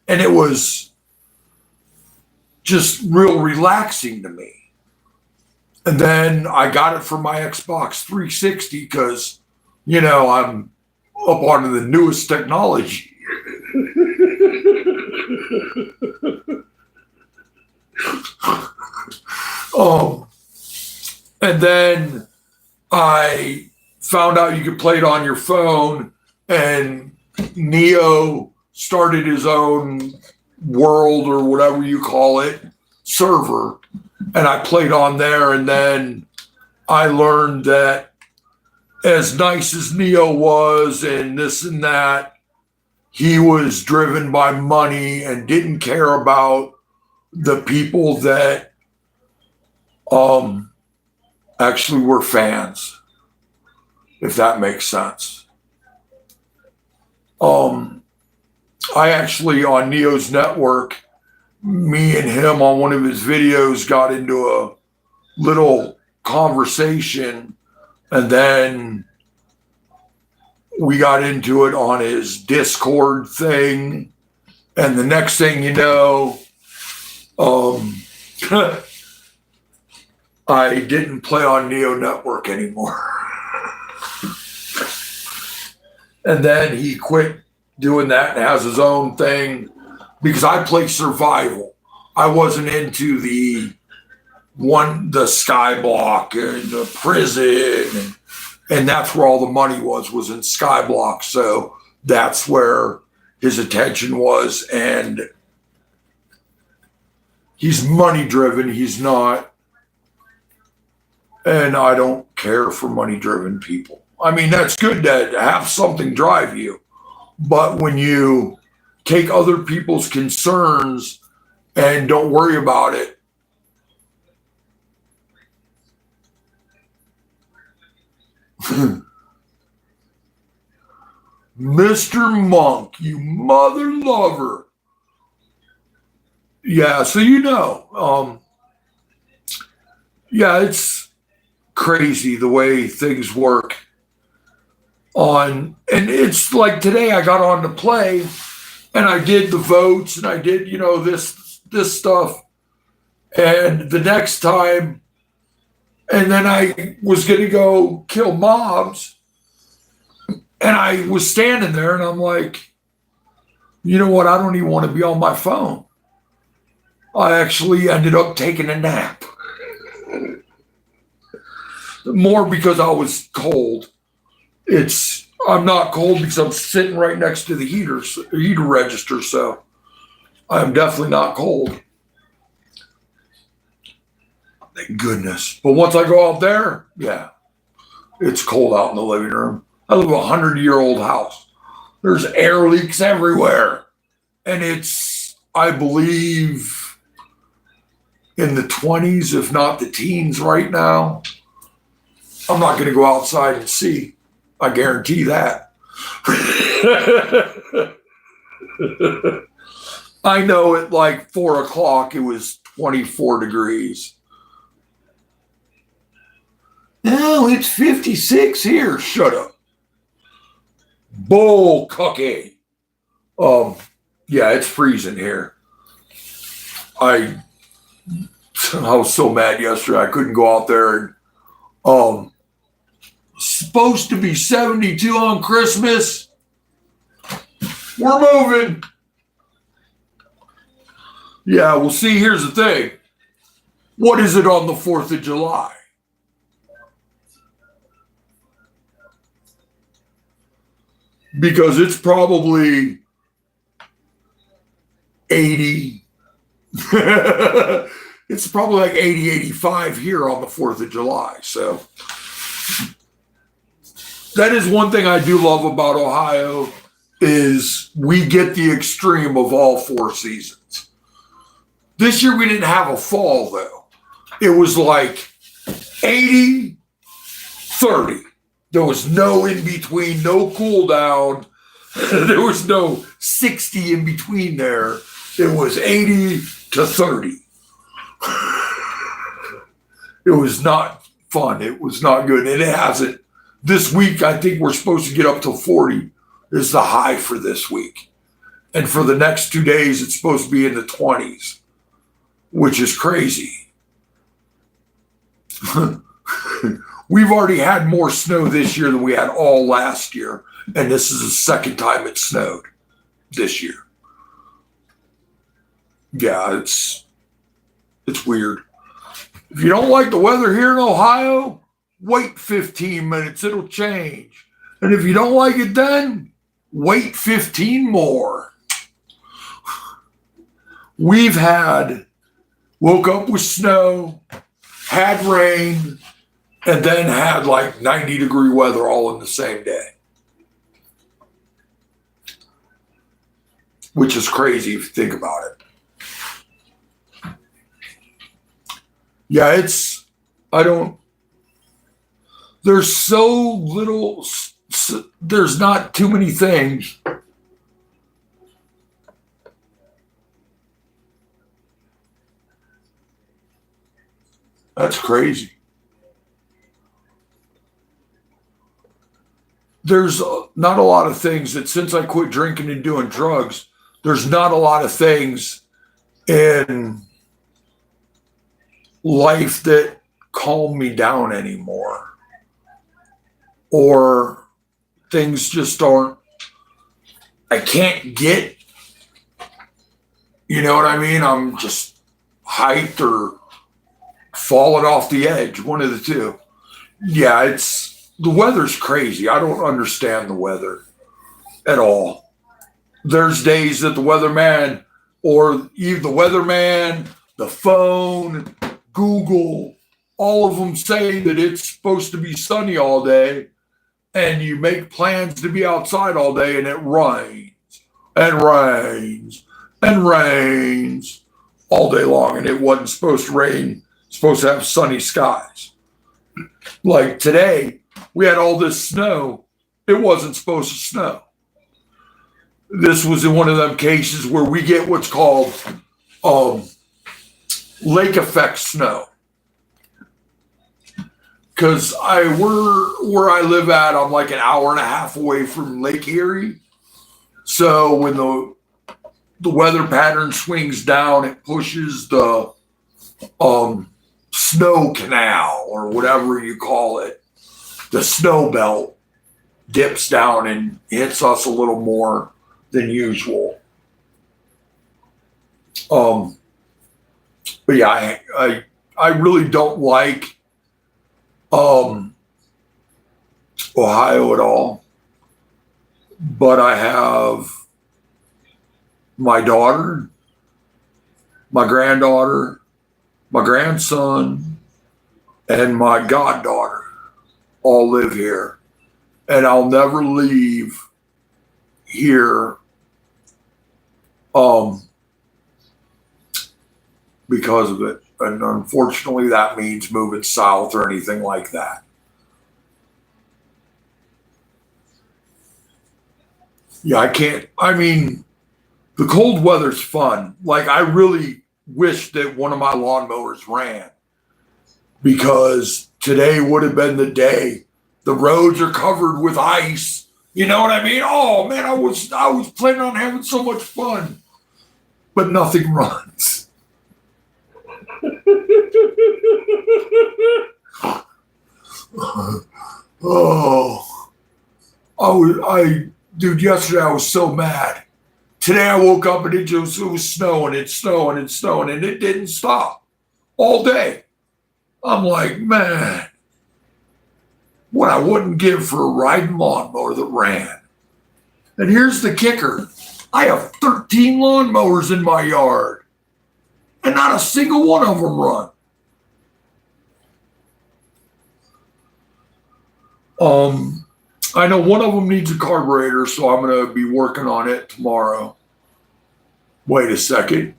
And it was just real relaxing to me. And then I got it for my Xbox 360 because, you know, I'm up on the newest technology. And then I found out you could play it on your phone, and Neo started his own world or whatever you call it, server, and I played on there, and then I learned that as nice as Neo was and this and that, he was driven by money and didn't care about the people that actually were fans, if that makes sense. I actually, on Neo's network, me and him on one of his videos got into a little conversation, and then we got into it on his Discord thing, and the next thing you know, I didn't play on Neo Network anymore. And then he quit doing that and has his own thing because I play survival. I wasn't into the Skyblock and the prison and that's where all the money was in Skyblock. So that's where his attention was, and he's money driven. He's not. And I don't care for money-driven people. I mean, that's good to have something drive you. But when you take other people's concerns and don't worry about it, Mr. Monk, you mother lover. Yeah, so yeah, it's crazy the way things work and it's like today I got on to play and I did the votes and I did, this stuff. And the next time, and then I was going to go kill mobs. And I was standing there and I'm like, you know what? I don't even want to be on my phone. I actually ended up taking a nap. More because I was cold. I'm not cold because I'm sitting right next to the heater register, so I'm definitely not cold. Thank goodness. But once I go out there, yeah, it's cold out in the living room. I live in a 100-year-old house. There's air leaks everywhere. And it's, I believe, in the 20s, if not the teens right now. I'm not going to go outside and see. I guarantee that. I know at like 4 o'clock it was 24 degrees. No, it's 56 here. Shut up. Bull cookie. Yeah, it's freezing here. I was so mad yesterday I couldn't go out there and supposed to be 72 on Christmas. We're moving. Yeah, well, see, here's the thing. What is it on the 4th of July? Because it's probably 80. It's probably like 80, 85 here on the 4th of July. So that is one thing I do love about Ohio is we get the extreme of all 4 seasons. This year we didn't have a fall though. It was like 80, 30. There was no in between, no cool down. There was no 60 in between there. It was 80 to 30. It was not fun. It was not good. And it hasn't. This week, I think we're supposed to get up to 40 is the high for this week. And for the next 2 days, it's supposed to be in the 20s, which is crazy. We've already had more snow this year than we had all last year. And this is the second time it snowed this year. Yeah, it's weird. If you don't like the weather here in Ohio, wait 15 minutes. It'll change. And if you don't like it then, wait 15 more. We've woke up with snow, had rain, and then had like 90-degree weather all in the same day. Which is crazy if you think about it. Yeah, there's so little, there's not too many things. That's crazy. There's not a lot of things that since I quit drinking and doing drugs, there's not a lot of things in life that calm me down anymore. Or things just I can't get, you know what I mean? I'm just hyped or falling off the edge, one of the two. Yeah, the weather's crazy. I don't understand the weather at all. There's days that the weatherman or even the weatherman, the phone, Google, all of them say that it's supposed to be sunny all day and you make plans to be outside all day and it rains and rains and rains all day long and it wasn't supposed to rain, supposed to have sunny skies. Like today, we had all this snow. It wasn't supposed to snow. this was in one of them cases where we get what's called um, lake effect snow. Because where I live at, I'm like an hour and a half away from Lake Erie. So when the weather pattern swings down, it pushes the snow canal or whatever you call it. The snow belt dips down and hits us a little more than usual. But yeah, I really don't like Ohio at all. But I have my daughter, my granddaughter, my grandson, and my goddaughter all live here. And I'll never leave here because of it. And unfortunately, that means moving south or anything like that. Yeah, I can't. I mean, the cold weather's fun. Like, I really wish that one of my lawnmowers ran because today would have been the day. The roads are covered with ice. You know what I mean? Oh man, I was planning on having so much fun, but nothing runs. Oh, dude, yesterday I was so mad. Today I woke up and it was snowing, it's snowing, it's snowing, and it didn't stop all day. I'm like, man, what I wouldn't give for a riding lawnmower that ran. And here's the kicker. I have 13 lawnmowers in my yard, and not a single one of them run. I know one of them needs a carburetor, so I'm going to be working on it tomorrow. Wait a second.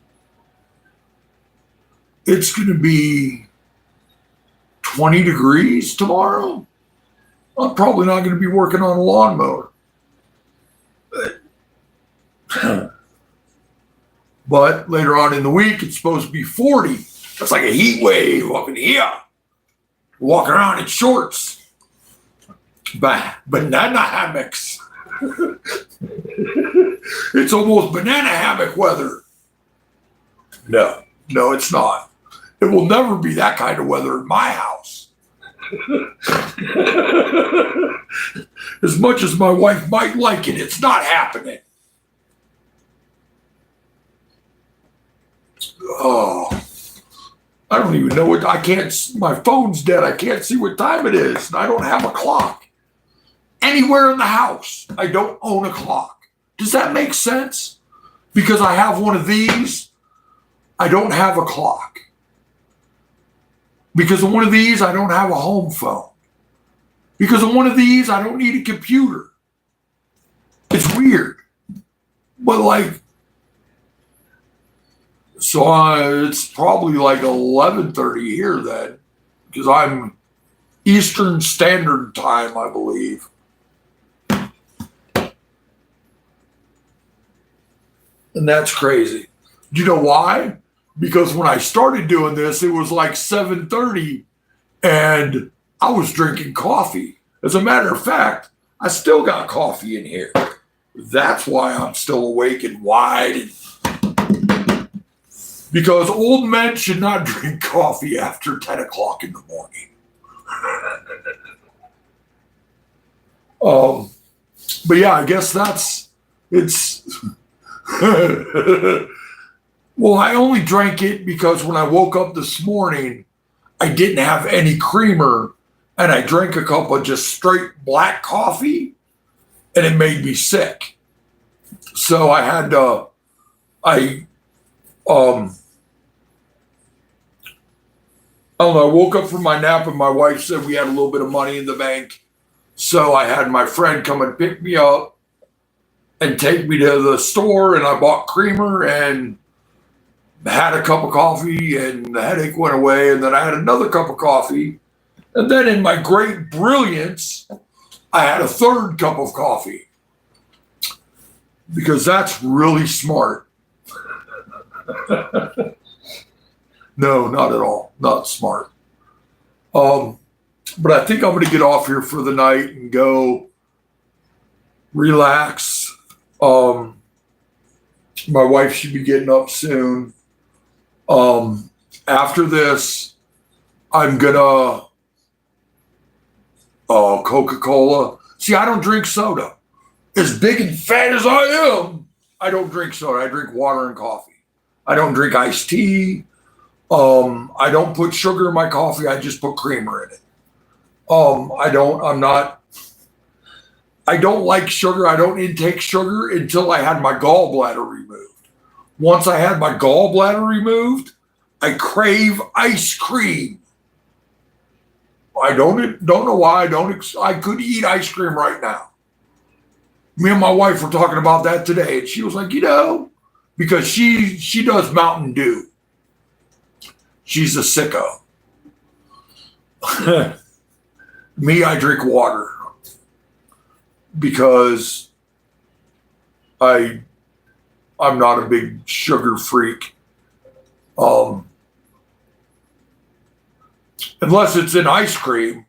It's going to be 20 degrees tomorrow. I'm probably not going to be working on a lawnmower. But later on in the week, it's supposed to be 40. That's like a heat wave up in here. Walking around in shorts. Banana hammocks. It's almost banana hammock weather. No, it's not. It will never be that kind of weather in my house. As much as my wife might like it, it's not happening. Oh, I don't even know what my phone's dead. I can't see what time it is. And I don't have a clock. Anywhere in the house, I don't own a clock. Does that make sense? Because I have one of these, I don't have a clock. Because of one of these, I don't have a home phone. Because of one of these, I don't need a computer. It's weird. But it's probably like 11:30 here then. Because I'm Eastern Standard Time, I believe. And that's crazy. Do you know why? Because when I started doing this, it was like 7:30 and I was drinking coffee. As a matter of fact, I still got coffee in here. That's why I'm still awake and wide. Because old men should not drink coffee after 10 o'clock in the morning. But yeah, I guess it's well, I only drank it because when I woke up this morning, I didn't have any creamer and I drank a cup of just straight black coffee and it made me sick. So I had I don't know, I woke up from my nap and my wife said we had a little bit of money in the bank. So I had my friend come and pick me up and take me to the store, and I bought creamer and had a cup of coffee, and the headache went away, and then I had another cup of coffee, and then in my great brilliance, I had a third cup of coffee. because that's really smart. No, not at all. Not smart. But I think I'm going to get off here for the night and go relax. My wife should be getting up soon. After this, I'm gonna Coca-Cola. See, I don't drink soda. As big and fat as I am, I don't drink soda. I drink water and coffee. I don't drink iced tea. I don't put sugar in my coffee. I just put creamer in it. I don't like sugar. I don't intake sugar until I had my gallbladder removed. Once I had my gallbladder removed, I crave ice cream. I don't know why I could eat ice cream right now. Me and my wife were talking about that today, and she was like, because she does Mountain Dew. She's a sicko. Me, I drink water because I'm not a big sugar freak. Unless it's in ice cream.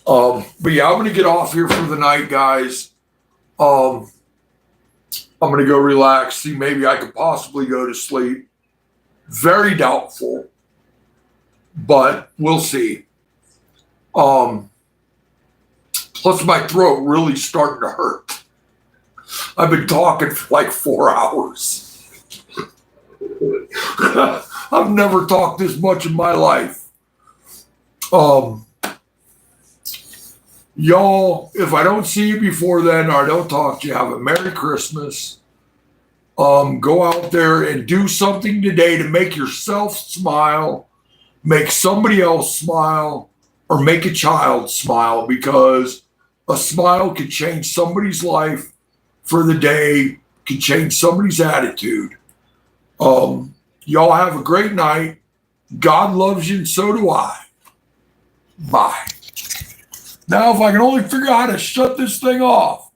But yeah, I'm going to get off here for the night, guys. I'm going to go relax. See, maybe I could possibly go to sleep. Very doubtful, but we'll see. Plus, my throat really starting to hurt. I've been talking for like 4 hours. I've never talked this much in my life. Y'all, if I don't see you before then or I don't talk to you, have a Merry Christmas. Go out there and do something today to make yourself smile, make somebody else smile, or make a child smile, because a smile can change somebody's life for the day, can change somebody's attitude. Y'all have a great night. God loves you, and so do I. Bye. Now, if I can only figure out how to shut this thing off.